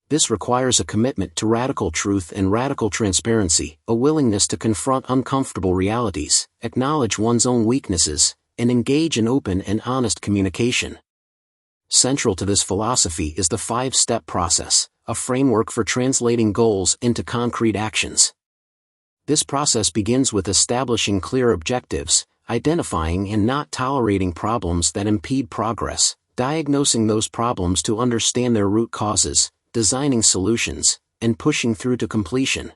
This requires a commitment to radical truth and radical transparency, a willingness to confront uncomfortable realities, acknowledge one's own weaknesses, and engage in open and honest communication. Central to this philosophy is the 5-step process, a framework for translating goals into concrete actions. This process begins with establishing clear objectives, identifying and not tolerating problems that impede progress, diagnosing those problems to understand their root causes, designing solutions, and pushing through to completion.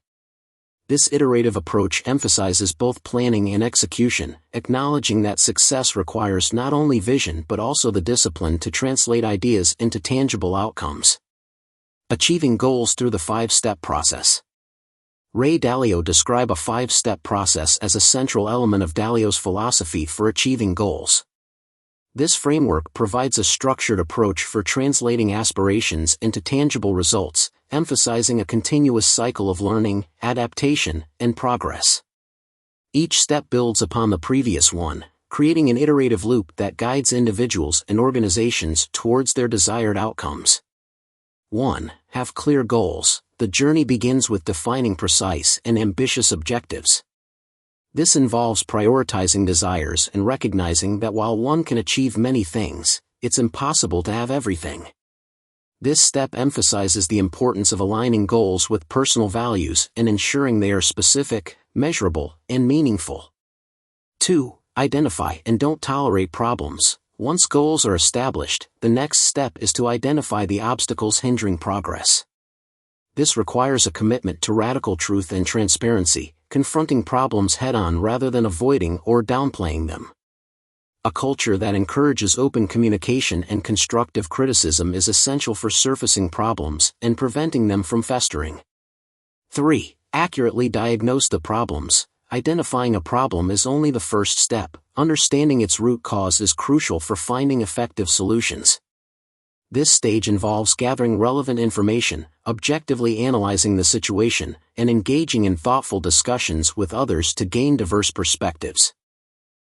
This iterative approach emphasizes both planning and execution, acknowledging that success requires not only vision but also the discipline to translate ideas into tangible outcomes. Achieving goals through the 5-step process. Ray Dalio describes a 5-step process as a central element of Dalio's philosophy for achieving goals. This framework provides a structured approach for translating aspirations into tangible results, emphasizing a continuous cycle of learning, adaptation, and progress. Each step builds upon the previous one, creating an iterative loop that guides individuals and organizations towards their desired outcomes. 1. Have clear goals. The journey begins with defining precise and ambitious objectives. This involves prioritizing desires and recognizing that while one can achieve many things, it's impossible to have everything. This step emphasizes the importance of aligning goals with personal values and ensuring they are specific, measurable, and meaningful. 2. Identify and don't tolerate problems. Once goals are established, the next step is to identify the obstacles hindering progress. This requires a commitment to radical truth and transparency, confronting problems head-on rather than avoiding or downplaying them. A culture that encourages open communication and constructive criticism is essential for surfacing problems and preventing them from festering. 3. Accurately diagnose the problems. Identifying a problem is only the first step. Understanding its root cause is crucial for finding effective solutions. This stage involves gathering relevant information, objectively analyzing the situation, and engaging in thoughtful discussions with others to gain diverse perspectives.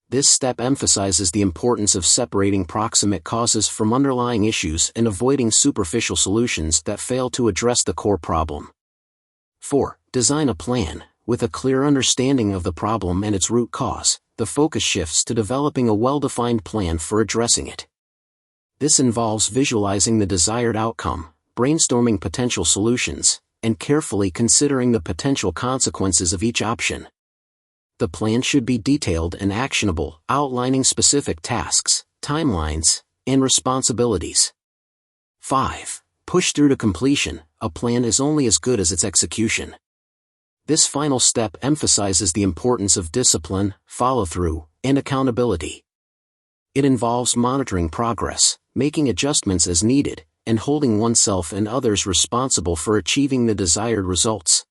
This step emphasizes the importance of separating proximate causes from underlying issues and avoiding superficial solutions that fail to address the core problem. 4. Design a plan. With a clear understanding of the problem and its root cause, the focus shifts to developing a well-defined plan for addressing it. This involves visualizing the desired outcome, brainstorming potential solutions, and carefully considering the potential consequences of each option. The plan should be detailed and actionable, outlining specific tasks, timelines, and responsibilities. 5. Push through to completion. A plan is only as good as its execution. This final step emphasizes the importance of discipline, follow-through, and accountability. It involves monitoring progress, making adjustments as needed, and holding oneself and others responsible for achieving the desired results.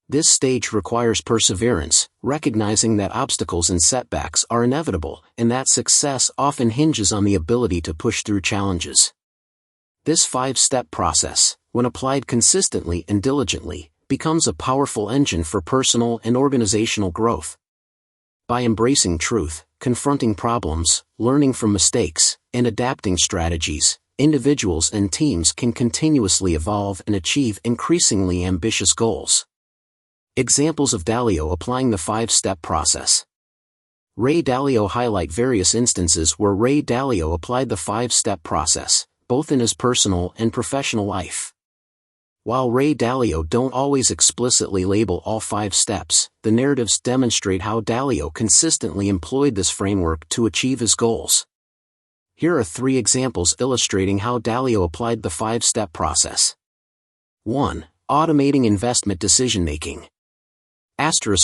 This stage requires perseverance, recognizing that obstacles and setbacks are inevitable, and that success often hinges on the ability to push through challenges. This 5-step process, when applied consistently and diligently, becomes a powerful engine for personal and organizational growth. By embracing truth, confronting problems, learning from mistakes, and adapting strategies, individuals and teams can continuously evolve and achieve increasingly ambitious goals. Examples of Dalio applying the 5-step process. Ray Dalio highlight various instances where Ray Dalio applied the 5-step process, both in his personal and professional life. While Ray Dalio don't always explicitly label all 5 steps, the narratives demonstrate how Dalio consistently employed this framework to achieve his goals. Here are 3 examples illustrating how Dalio applied the 5-step process. 1. Automating investment decision-making.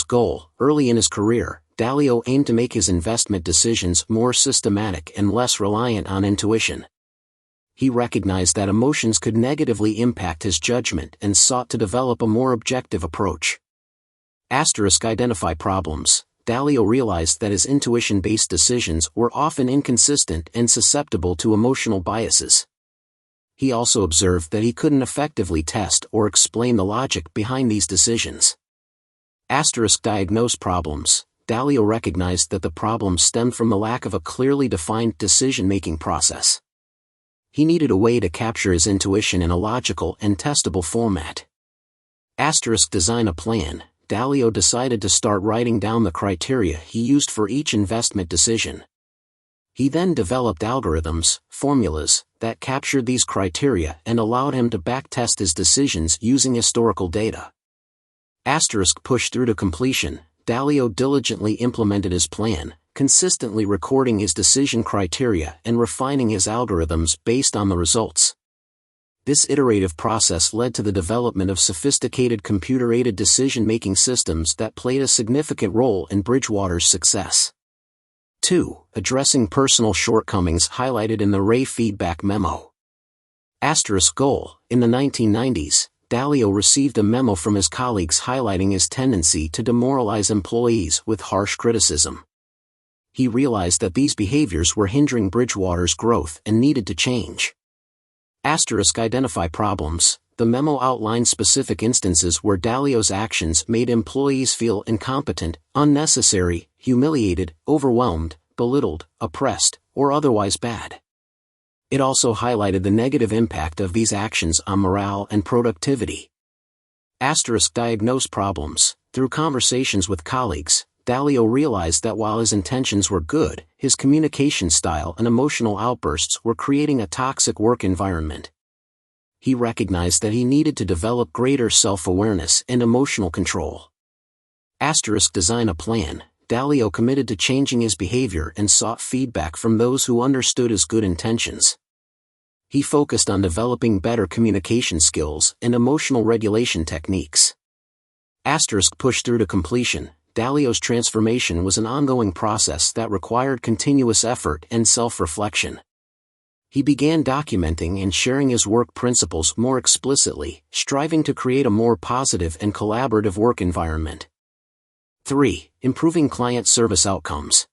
Goal. Early in his career, Dalio aimed to make his investment decisions more systematic and less reliant on intuition. He recognized that emotions could negatively impact his judgment and sought to develop a more objective approach. Identify problems. Dalio realized that his intuition-based decisions were often inconsistent and susceptible to emotional biases. He also observed that he couldn't effectively test or explain the logic behind these decisions. Diagnose problems. Dalio recognized that the problem stemmed from the lack of a clearly defined decision-making process. He needed a way to capture his intuition in a logical and testable format. Design a plan. Dalio decided to start writing down the criteria he used for each investment decision. He then developed algorithms, formulas, that captured these criteria and allowed him to backtest his decisions using historical data. Push through to completion. Dalio diligently implemented his plan, consistently recording his decision criteria and refining his algorithms based on the results. This iterative process led to the development of sophisticated computer-aided decision-making systems that played a significant role in Bridgewater's success. 2. Addressing personal shortcomings highlighted in the Ray Feedback Memo. Goal. In the 1990s, Dalio received a memo from his colleagues highlighting his tendency to demoralize employees with harsh criticism. He realized that these behaviors were hindering Bridgewater's growth and needed to change. Identify problems. The memo outlined specific instances where Dalio's actions made employees feel incompetent, unnecessary, humiliated, overwhelmed, belittled, oppressed, or otherwise bad. It also highlighted the negative impact of these actions on morale and productivity. Diagnose problems. Through conversations with colleagues, Dalio realized that while his intentions were good, his communication style and emotional outbursts were creating a toxic work environment. he recognized that he needed to develop greater self-awareness and emotional control. Design a plan. Dalio committed to changing his behavior and sought feedback from those who understood his good intentions. He focused on developing better communication skills and emotional regulation techniques. Pushed through to completion. Dalio's transformation was an ongoing process that required continuous effort and self-reflection. He began documenting and sharing his work principles more explicitly, striving to create a more positive and collaborative work environment. 3. Improving client service outcomes.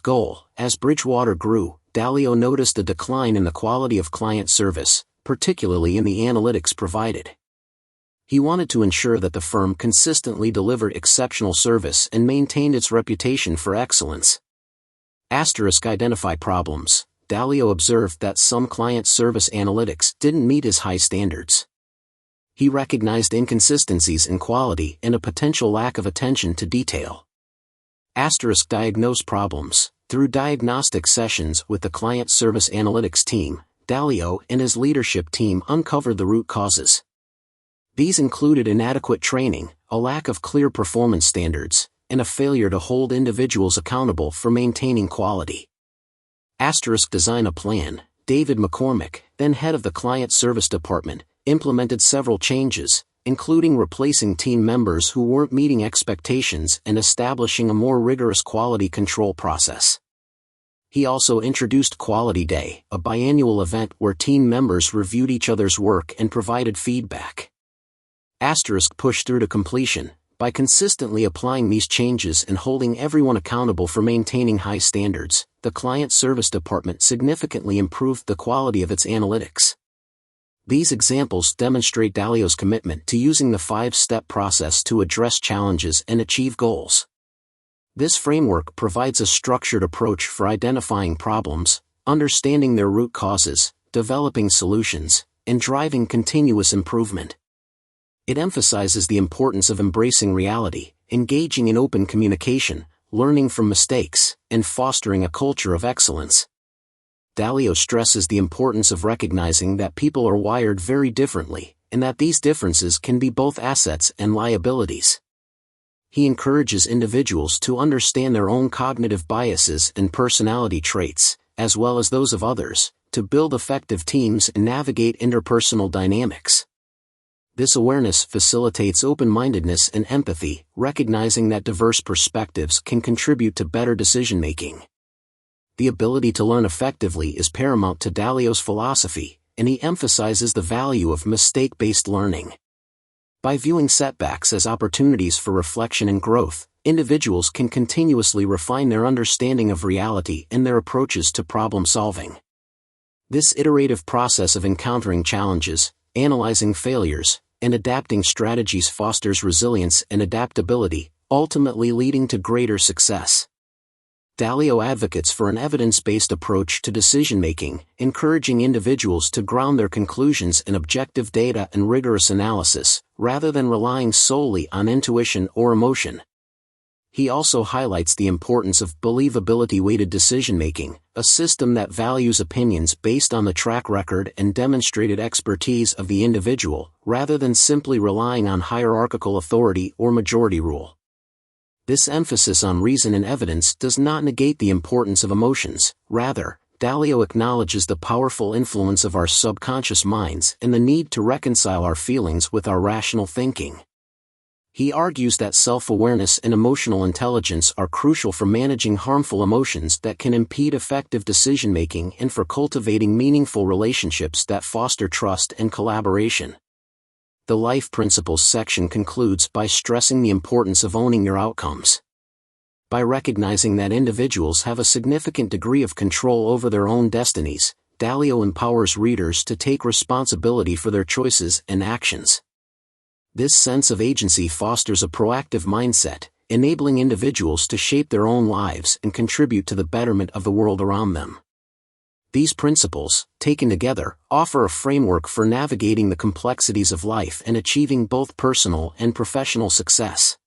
Goal. As Bridgewater grew, Dalio noticed a decline in the quality of client service, particularly in the analytics provided. He wanted to ensure that the firm consistently delivered exceptional service and maintained its reputation for excellence. Identify problems. Dalio observed that some client service analytics didn't meet his high standards. He recognized inconsistencies in quality and a potential lack of attention to detail. Diagnose problems. Through diagnostic sessions with the client service analytics team, Dalio and his leadership team uncovered the root causes. These included inadequate training, a lack of clear performance standards, and a failure to hold individuals accountable for maintaining quality. Design a plan. David McCormick, then head of the client service department, implemented several changes, including replacing team members who weren't meeting expectations and establishing a more rigorous quality control process. He also introduced Quality Day, a biannual event where team members reviewed each other's work and provided feedback. Pushed through to completion. By consistently applying these changes and holding everyone accountable for maintaining high standards, the client service department significantly improved the quality of its analytics. These examples demonstrate Dalio's commitment to using the 5-step process to address challenges and achieve goals. This framework provides a structured approach for identifying problems, understanding their root causes, developing solutions, and driving continuous improvement. It emphasizes the importance of embracing reality, engaging in open communication, learning from mistakes, and fostering a culture of excellence. Dalio stresses the importance of recognizing that people are wired very differently, and that these differences can be both assets and liabilities. He encourages individuals to understand their own cognitive biases and personality traits, as well as those of others, to build effective teams and navigate interpersonal dynamics. This awareness facilitates open-mindedness and empathy, recognizing that diverse perspectives can contribute to better decision-making. The ability to learn effectively is paramount to Dalio's philosophy, and he emphasizes the value of mistake-based learning. By viewing setbacks as opportunities for reflection and growth, individuals can continuously refine their understanding of reality and their approaches to problem-solving. This iterative process of encountering challenges, analyzing failures, and adapting strategies fosters resilience and adaptability, ultimately leading to greater success. Dalio advocates for an evidence-based approach to decision-making, encouraging individuals to ground their conclusions in objective data and rigorous analysis, rather than relying solely on intuition or emotion. He also highlights the importance of believability-weighted decision-making, a system that values opinions based on the track record and demonstrated expertise of the individual, rather than simply relying on hierarchical authority or majority rule. This emphasis on reason and evidence does not negate the importance of emotions. Rather, Dalio acknowledges the powerful influence of our subconscious minds and the need to reconcile our feelings with our rational thinking. He argues that self-awareness and emotional intelligence are crucial for managing harmful emotions that can impede effective decision-making and for cultivating meaningful relationships that foster trust and collaboration. The Life Principles section concludes by stressing the importance of owning your outcomes. By recognizing that individuals have a significant degree of control over their own destinies, Dalio empowers readers to take responsibility for their choices and actions. This sense of agency fosters a proactive mindset, enabling individuals to shape their own lives and contribute to the betterment of the world around them. These principles, taken together, offer a framework for navigating the complexities of life and achieving both personal and professional success.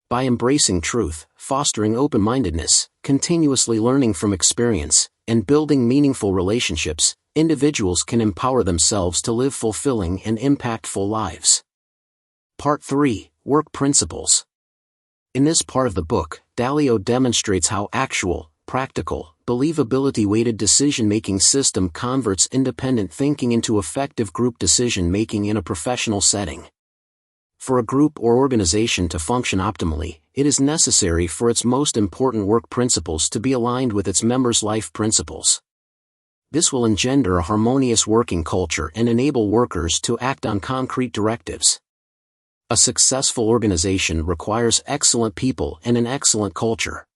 By embracing truth, fostering open-mindedness, continuously learning from experience, and building meaningful relationships, individuals can empower themselves to live fulfilling and impactful lives. Part 3. Work Principles. In this part of the book, Dalio demonstrates how actual, practical, believability-weighted decision-making system converts independent thinking into effective group decision-making in a professional setting. For a group or organization to function optimally, it is necessary for its most important work principles to be aligned with its members' life principles. This will engender a harmonious working culture and enable workers to act on concrete directives. A successful organization requires excellent people and an excellent culture.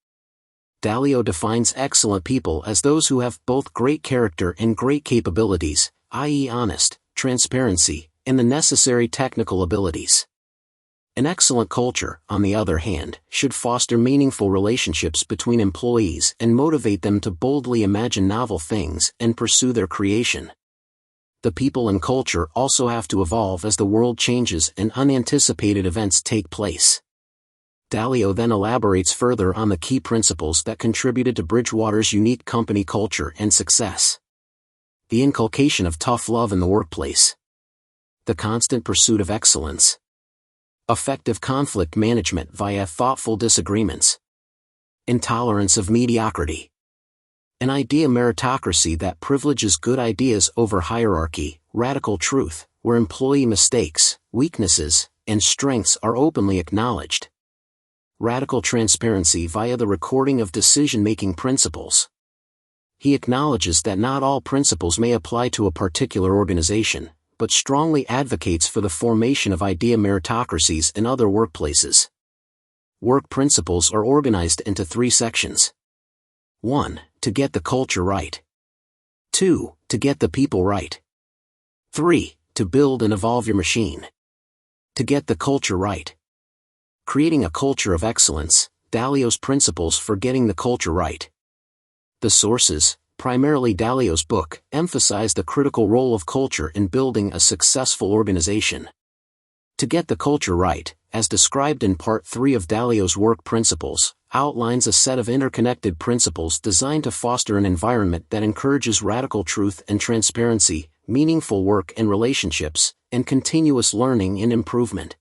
Dalio defines excellent people as those who have both great character and great capabilities, i.e. honest, transparency, and the necessary technical abilities. An excellent culture, on the other hand, should foster meaningful relationships between employees and motivate them to boldly imagine novel things and pursue their creation. The people and culture also have to evolve as the world changes and unanticipated events take place. Dalio then elaborates further on the key principles that contributed to Bridgewater's unique company culture and success. The inculcation of tough love in the workplace. The constant pursuit of excellence. Effective conflict management via thoughtful disagreements. Intolerance of mediocrity. An idea meritocracy that privileges good ideas over hierarchy, radical truth, where employee mistakes, weaknesses, and strengths are openly acknowledged. Radical transparency via the recording of decision-making principles. He acknowledges that not all principles may apply to a particular organization, but strongly advocates for the formation of idea meritocracies in other workplaces. Work principles are organized into 3 sections. 1. To get the culture right. 2. To get the people right. 3. To build and evolve your machine. To get the culture right. Creating a culture of excellence, Dalio's principles for getting the culture right. The sources, primarily Dalio's book, emphasize the critical role of culture in building a successful organization. To get the culture right, as described in Part 3 of Dalio's Work Principles, outlines a set of interconnected principles designed to foster an environment that encourages radical truth and transparency, meaningful work and relationships, and continuous learning and improvement.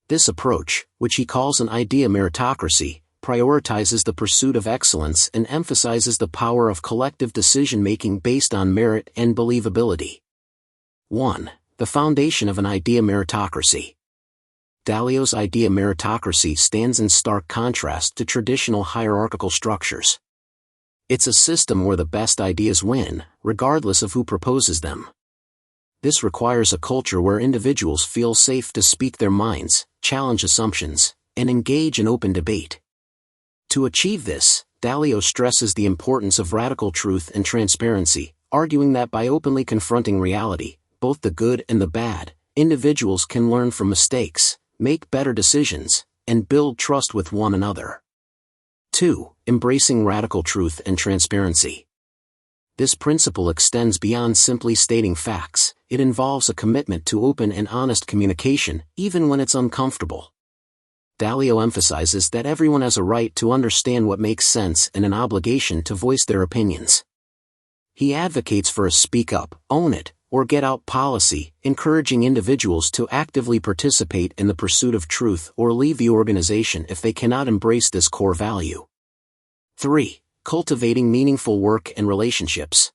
This approach, which he calls an idea meritocracy, prioritizes the pursuit of excellence and emphasizes the power of collective decision-making based on merit and believability. 1. The foundation of an idea meritocracy. Dalio's idea meritocracy stands in stark contrast to traditional hierarchical structures. It's a system where the best ideas win, regardless of who proposes them. This requires a culture where individuals feel safe to speak their minds, challenge assumptions, and engage in open debate. To achieve this, Dalio stresses the importance of radical truth and transparency, arguing that by openly confronting reality, both the good and the bad, individuals can learn from mistakes, make better decisions, and build trust with one another. 2. Embracing radical truth and transparency. This principle extends beyond simply stating facts. It involves a commitment to open and honest communication, even when it's uncomfortable. Dalio emphasizes that everyone has a right to understand what makes sense and an obligation to voice their opinions. He advocates for a speak up, own it, or get out policy, encouraging individuals to actively participate in the pursuit of truth or leave the organization if they cannot embrace this core value. 3. Cultivating meaningful work and relationships.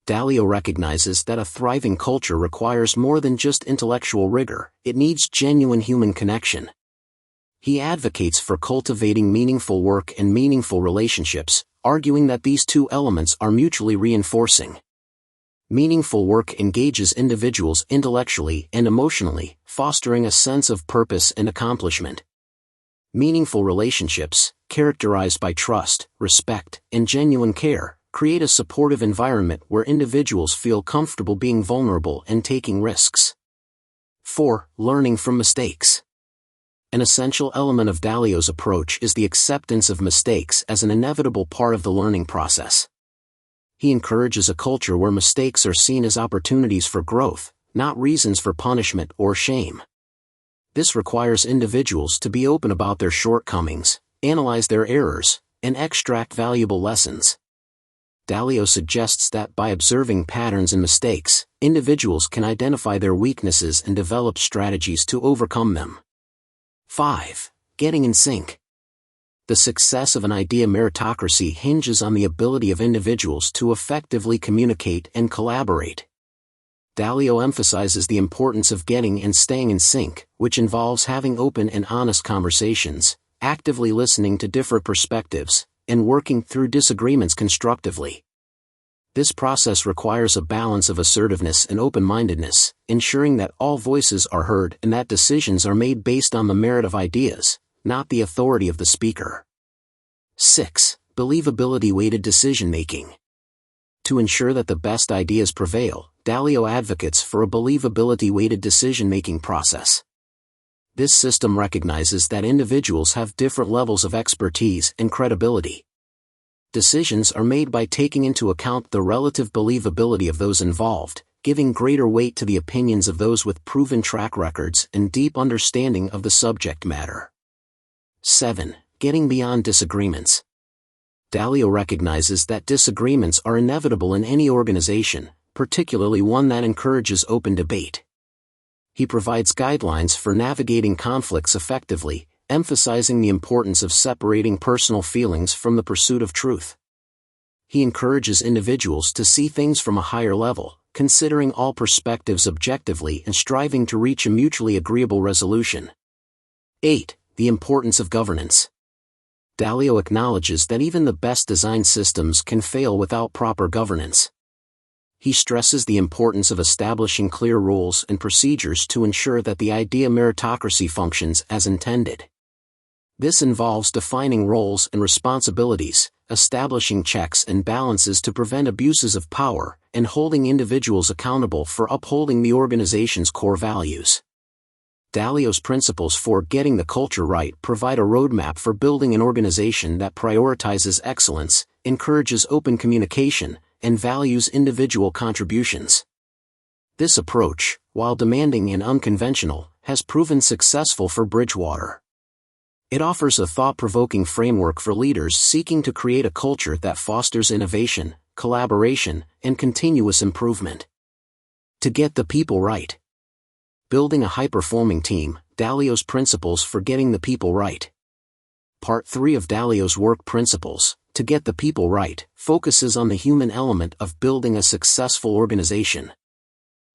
Dalio recognizes that a thriving culture requires more than just intellectual rigor, it needs genuine human connection. He advocates for cultivating meaningful work and meaningful relationships, arguing that these 2 elements are mutually reinforcing. Meaningful work engages individuals intellectually and emotionally, fostering a sense of purpose and accomplishment. Meaningful relationships, characterized by trust, respect, and genuine care, create a supportive environment where individuals feel comfortable being vulnerable and taking risks. 4. Learning from mistakes. An essential element of Dalio's approach is the acceptance of mistakes as an inevitable part of the learning process. He encourages a culture where mistakes are seen as opportunities for growth, not reasons for punishment or shame. This requires individuals to be open about their shortcomings, analyze their errors, and extract valuable lessons. Dalio suggests that by observing patterns and mistakes, individuals can identify their weaknesses and develop strategies to overcome them. 5. Getting in sync. The success of an idea meritocracy hinges on the ability of individuals to effectively communicate and collaborate. Dalio emphasizes the importance of getting and staying in sync, which involves having open and honest conversations, actively listening to different perspectives, and working through disagreements constructively. This process requires a balance of assertiveness and open-mindedness, ensuring that all voices are heard and that decisions are made based on the merit of ideas, not the authority of the speaker. 6. Believability-weighted decision-making. To ensure that the best ideas prevail, Dalio advocates for a believability-weighted decision-making process. This system recognizes that individuals have different levels of expertise and credibility. Decisions are made by taking into account the relative believability of those involved, giving greater weight to the opinions of those with proven track records and deep understanding of the subject matter. 7. Getting beyond disagreements. Dalio recognizes that disagreements are inevitable in any organization, particularly one that encourages open debate. He provides guidelines for navigating conflicts effectively, emphasizing the importance of separating personal feelings from the pursuit of truth. He encourages individuals to see things from a higher level, considering all perspectives objectively and striving to reach a mutually agreeable resolution. 8. The importance of governance. Dalio acknowledges that even the best designed systems can fail without proper governance. He stresses the importance of establishing clear rules and procedures to ensure that the idea meritocracy functions as intended. This involves defining roles and responsibilities, establishing checks and balances to prevent abuses of power, and holding individuals accountable for upholding the organization's core values. Dalio's principles for getting the culture right provide a roadmap for building an organization that prioritizes excellence, encourages open communication, and values individual contributions. This approach, while demanding and unconventional, has proven successful for Bridgewater. It offers a thought-provoking framework for leaders seeking to create a culture that fosters innovation, collaboration, and continuous improvement. To get the people right. Building a high-performing team, Dalio's principles for getting the people right. Part 3 of Dalio's work principles, To Get the People Right, focuses on the human element of building a successful organization.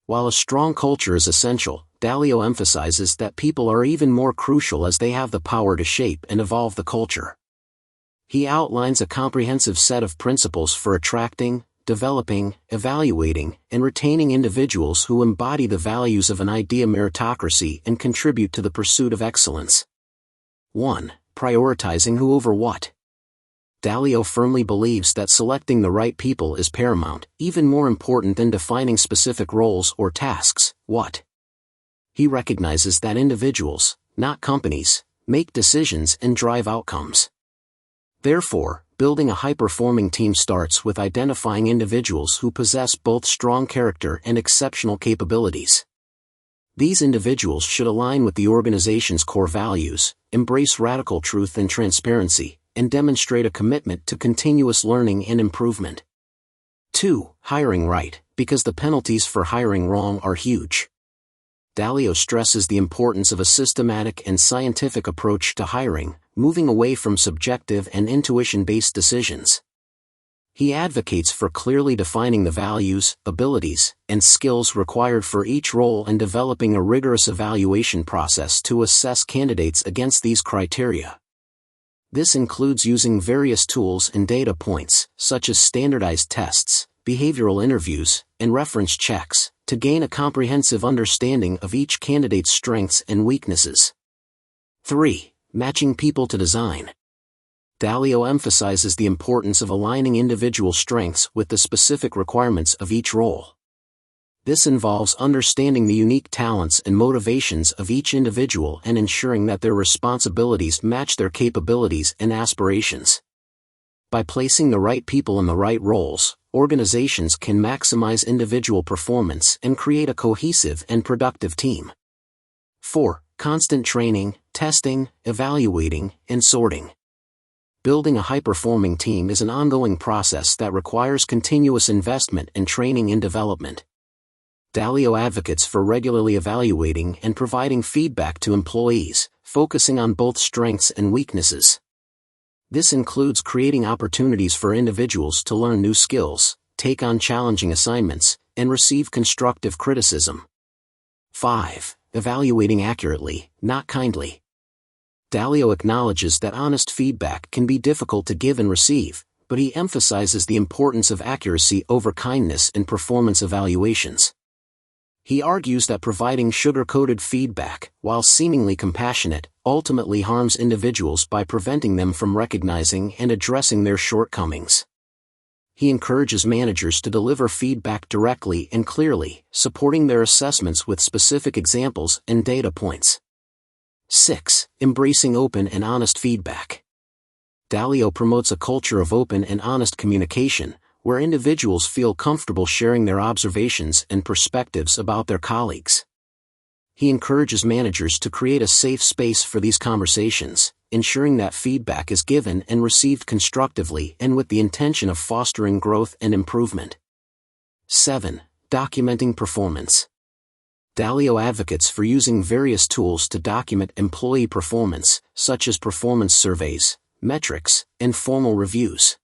While a strong culture is essential, Dalio emphasizes that people are even more crucial as they have the power to shape and evolve the culture. He outlines a comprehensive set of principles for attracting, developing, evaluating, and retaining individuals who embody the values of an idea meritocracy and contribute to the pursuit of excellence. 1. Prioritizing who over what. Dalio firmly believes that selecting the right people is paramount, even more important than defining specific roles or tasks. What? He recognizes that individuals, not companies, make decisions and drive outcomes. Therefore, building a high-performing team starts with identifying individuals who possess both strong character and exceptional capabilities. These individuals should align with the organization's core values, embrace radical truth and transparency, and demonstrate a commitment to continuous learning and improvement. 2. Hiring right, because the penalties for hiring wrong are huge. Dalio stresses the importance of a systematic and scientific approach to hiring, moving away from subjective and intuition-based decisions. He advocates for clearly defining the values, abilities, and skills required for each role and developing a rigorous evaluation process to assess candidates against these criteria. This includes using various tools and data points, such as standardized tests, behavioral interviews, and reference checks, to gain a comprehensive understanding of each candidate's strengths and weaknesses. 3. Matching people to design. Dalio emphasizes the importance of aligning individual strengths with the specific requirements of each role. This involves understanding the unique talents and motivations of each individual and ensuring that their responsibilities match their capabilities and aspirations. By placing the right people in the right roles, organizations can maximize individual performance and create a cohesive and productive team. 4. Constant training, testing, evaluating, and sorting. Building a high-performing team is an ongoing process that requires continuous investment and training and development. Dalio advocates for regularly evaluating and providing feedback to employees, focusing on both strengths and weaknesses. This includes creating opportunities for individuals to learn new skills, take on challenging assignments, and receive constructive criticism. 5. Evaluating accurately, not kindly. Dalio acknowledges that honest feedback can be difficult to give and receive, but he emphasizes the importance of accuracy over kindness in performance evaluations. He argues that providing sugar-coated feedback, while seemingly compassionate, ultimately harms individuals by preventing them from recognizing and addressing their shortcomings. He encourages managers to deliver feedback directly and clearly, supporting their assessments with specific examples and data points. 6. Embracing open and honest feedback. Dalio promotes a culture of open and honest communication, where individuals feel comfortable sharing their observations and perspectives about their colleagues. He encourages managers to create a safe space for these conversations, ensuring that feedback is given and received constructively and with the intention of fostering growth and improvement. 7. Documenting performance. Dalio advocates for using various tools to document employee performance, such as performance surveys, metrics, and formal reviews.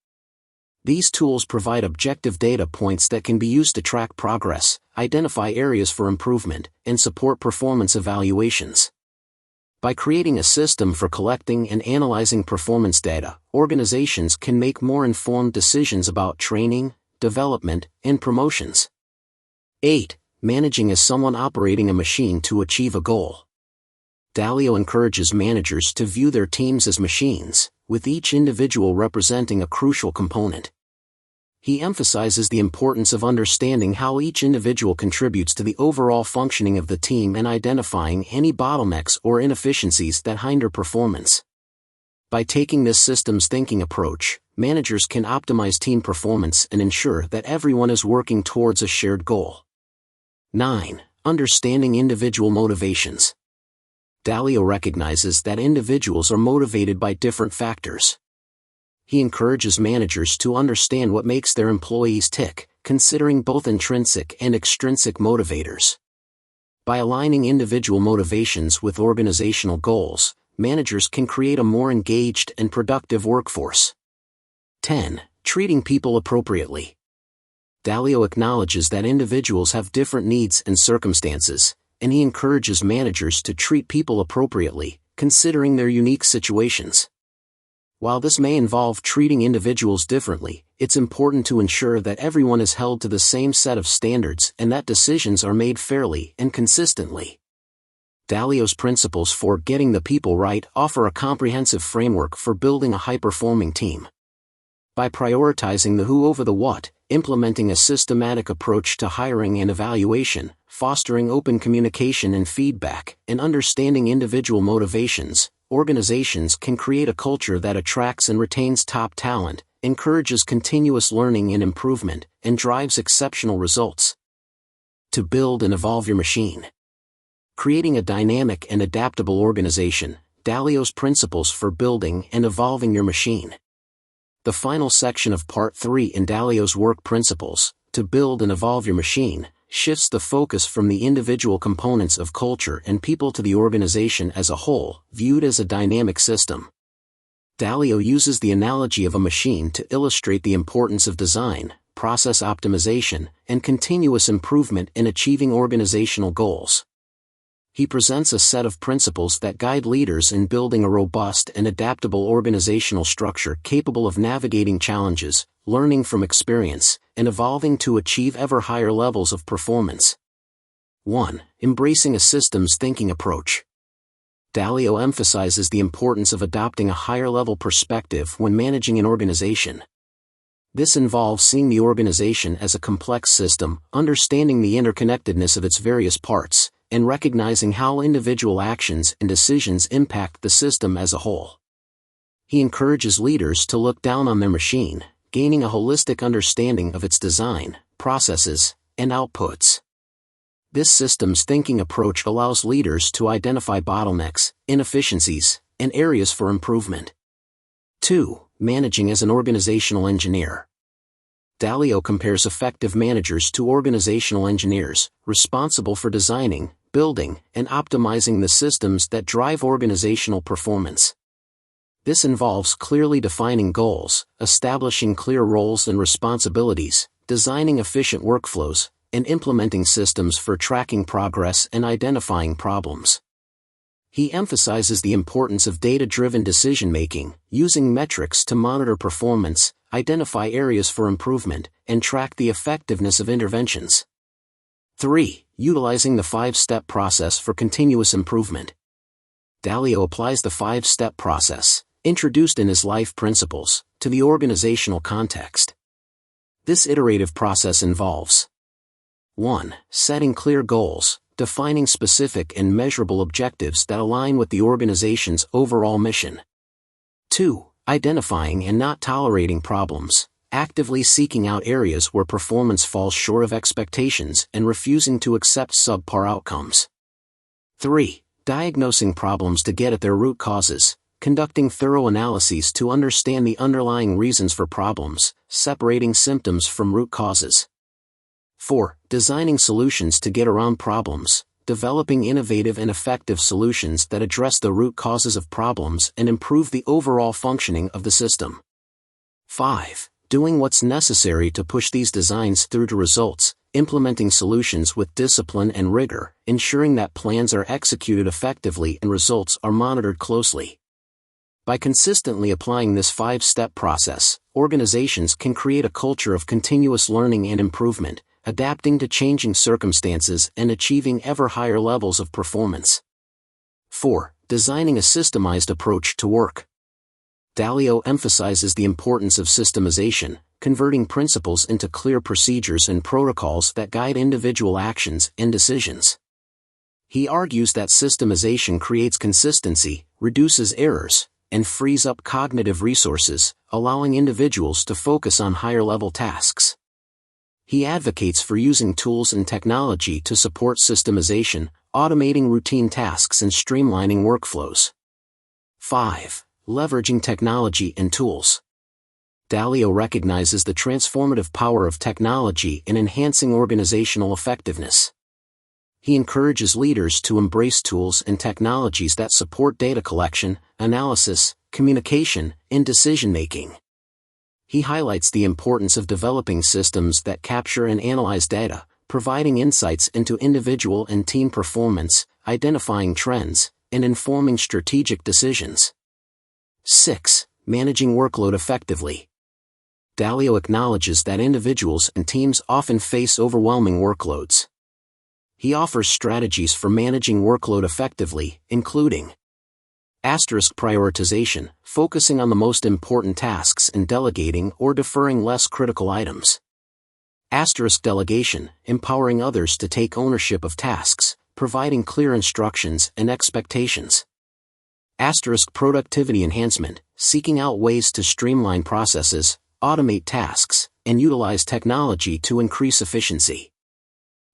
These tools provide objective data points that can be used to track progress, identify areas for improvement, and support performance evaluations. By creating a system for collecting and analyzing performance data, organizations can make more informed decisions about training, development, and promotions. 8. Managing as someone operating a machine to achieve a goal. Dalio encourages managers to view their teams as machines, with each individual representing a crucial component. He emphasizes the importance of understanding how each individual contributes to the overall functioning of the team and identifying any bottlenecks or inefficiencies that hinder performance. By taking this systems thinking approach, managers can optimize team performance and ensure that everyone is working towards a shared goal. 9. Understanding individual motivations. Dalio recognizes that individuals are motivated by different factors. He encourages managers to understand what makes their employees tick, considering both intrinsic and extrinsic motivators. By aligning individual motivations with organizational goals, managers can create a more engaged and productive workforce. 10. Treating people appropriately. Dalio acknowledges that individuals have different needs and circumstances, and he encourages managers to treat people appropriately, considering their unique situations. While this may involve treating individuals differently, it's important to ensure that everyone is held to the same set of standards and that decisions are made fairly and consistently. Dalio's principles for getting the people right offer a comprehensive framework for building a high-performing team. By prioritizing the who over the what, implementing a systematic approach to hiring and evaluation, fostering open communication and feedback, and understanding individual motivations, organizations can create a culture that attracts and retains top talent, encourages continuous learning and improvement, and drives exceptional results. To build and evolve your machine. Creating a dynamic and adaptable organization, Dalio's principles for building and evolving your machine. The final section of Part 3 in Dalio's work principles, to build and evolve your machine, shifts the focus from the individual components of culture and people to the organization as a whole, viewed as a dynamic system. Dalio uses the analogy of a machine to illustrate the importance of design, process optimization, and continuous improvement in achieving organizational goals. He presents a set of principles that guide leaders in building a robust and adaptable organizational structure capable of navigating challenges, learning from experience, and evolving to achieve ever higher levels of performance. 1. Embracing a systems thinking approach. Dalio emphasizes the importance of adopting a higher-level perspective when managing an organization. This involves seeing the organization as a complex system, understanding the interconnectedness of its various parts, and recognizing how individual actions and decisions impact the system as a whole. He encourages leaders to look down on their machine, gaining a holistic understanding of its design, processes, and outputs. This systems thinking approach allows leaders to identify bottlenecks, inefficiencies, and areas for improvement. 2. Managing as an organizational engineer. Dalio compares effective managers to organizational engineers, responsible for designing, building, and optimizing the systems that drive organizational performance. This involves clearly defining goals, establishing clear roles and responsibilities, designing efficient workflows, and implementing systems for tracking progress and identifying problems. He emphasizes the importance of data-driven decision-making, using metrics to monitor performance, identify areas for improvement, and track the effectiveness of interventions. 3. Utilizing the 5-step process for continuous improvement. Dalio applies the 5-step process, introduced in his life principles, to the organizational context. This iterative process involves 1. Setting clear goals, defining specific and measurable objectives that align with the organization's overall mission. 2. Identifying and not tolerating problems, actively seeking out areas where performance falls short of expectations and refusing to accept subpar outcomes. 3. Diagnosing problems to get at their root causes, conducting thorough analyses to understand the underlying reasons for problems, separating symptoms from root causes. 4. Designing solutions to get around problems, developing innovative and effective solutions that address the root causes of problems and improve the overall functioning of the system. 5. Doing what's necessary to push these designs through to results, implementing solutions with discipline and rigor, ensuring that plans are executed effectively and results are monitored closely. By consistently applying this 5-step process, organizations can create a culture of continuous learning and improvement, adapting to changing circumstances and achieving ever higher levels of performance. 4. Designing a systemized approach to work. Dalio emphasizes the importance of systemization, converting principles into clear procedures and protocols that guide individual actions and decisions. He argues that systemization creates consistency, reduces errors, and frees up cognitive resources, allowing individuals to focus on higher-level tasks. He advocates for using tools and technology to support systemization, automating routine tasks and streamlining workflows. 5. Leveraging technology and tools. Dalio recognizes the transformative power of technology in enhancing organizational effectiveness. He encourages leaders to embrace tools and technologies that support data collection, analysis, communication, and decision-making. He highlights the importance of developing systems that capture and analyze data, providing insights into individual and team performance, identifying trends, and informing strategic decisions. 6. Managing workload effectively. Dalio acknowledges that individuals and teams often face overwhelming workloads. He offers strategies for managing workload effectively, including prioritization, focusing on the most important tasks and delegating or deferring less critical items. Delegation, empowering others to take ownership of tasks, providing clear instructions and expectations. Productivity enhancement, seeking out ways to streamline processes, automate tasks, and utilize technology to increase efficiency.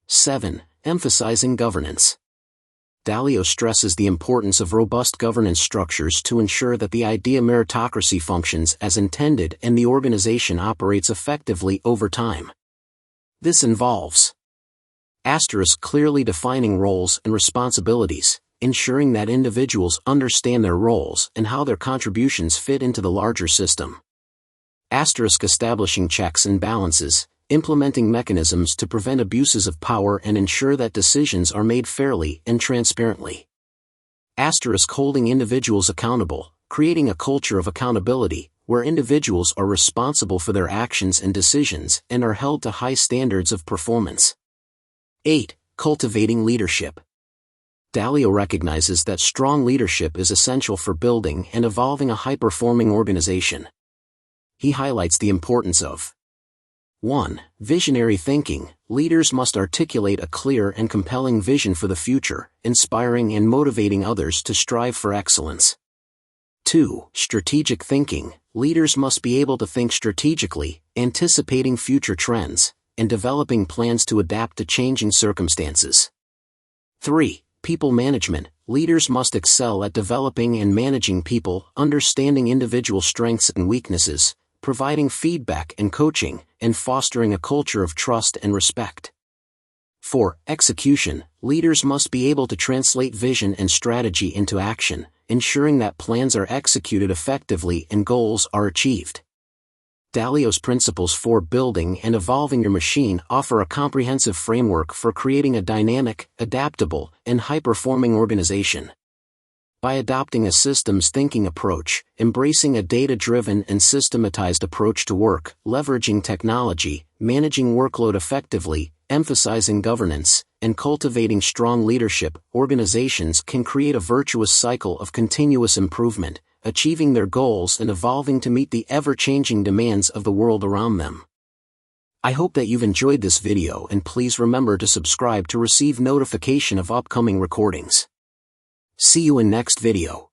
7. Emphasizing governance. Dalio stresses the importance of robust governance structures to ensure that the idea meritocracy functions as intended and the organization operates effectively over time. This involves clearly defining roles and responsibilities, ensuring that individuals understand their roles and how their contributions fit into the larger system. Establishing checks and balances, implementing mechanisms to prevent abuses of power and ensure that decisions are made fairly and transparently. Holding individuals accountable, creating a culture of accountability, where individuals are responsible for their actions and decisions and are held to high standards of performance. 8. Cultivating leadership. Dalio recognizes that strong leadership is essential for building and evolving a high-performing organization. He highlights the importance of 1. Visionary thinking. Leaders must articulate a clear and compelling vision for the future, inspiring and motivating others to strive for excellence. 2. Strategic thinking. Leaders must be able to think strategically, anticipating future trends, and developing plans to adapt to changing circumstances. 3. People management. leaders must excel at developing and managing people, understanding individual strengths and weaknesses, providing feedback and coaching, and fostering a culture of trust and respect. 4. Execution. Leaders must be able to translate vision and strategy into action, ensuring that plans are executed effectively and goals are achieved. Dalio's principles for building and evolving your machine offer a comprehensive framework for creating a dynamic, adaptable, and high-performing organization. By adopting a systems thinking approach, embracing a data-driven and systematized approach to work, leveraging technology, managing workload effectively, emphasizing governance, and cultivating strong leadership, organizations can create a virtuous cycle of continuous improvement, achieving their goals and evolving to meet the ever-changing demands of the world around them. I hope that you've enjoyed this video, and please remember to subscribe to receive notification of upcoming recordings. See you in next video.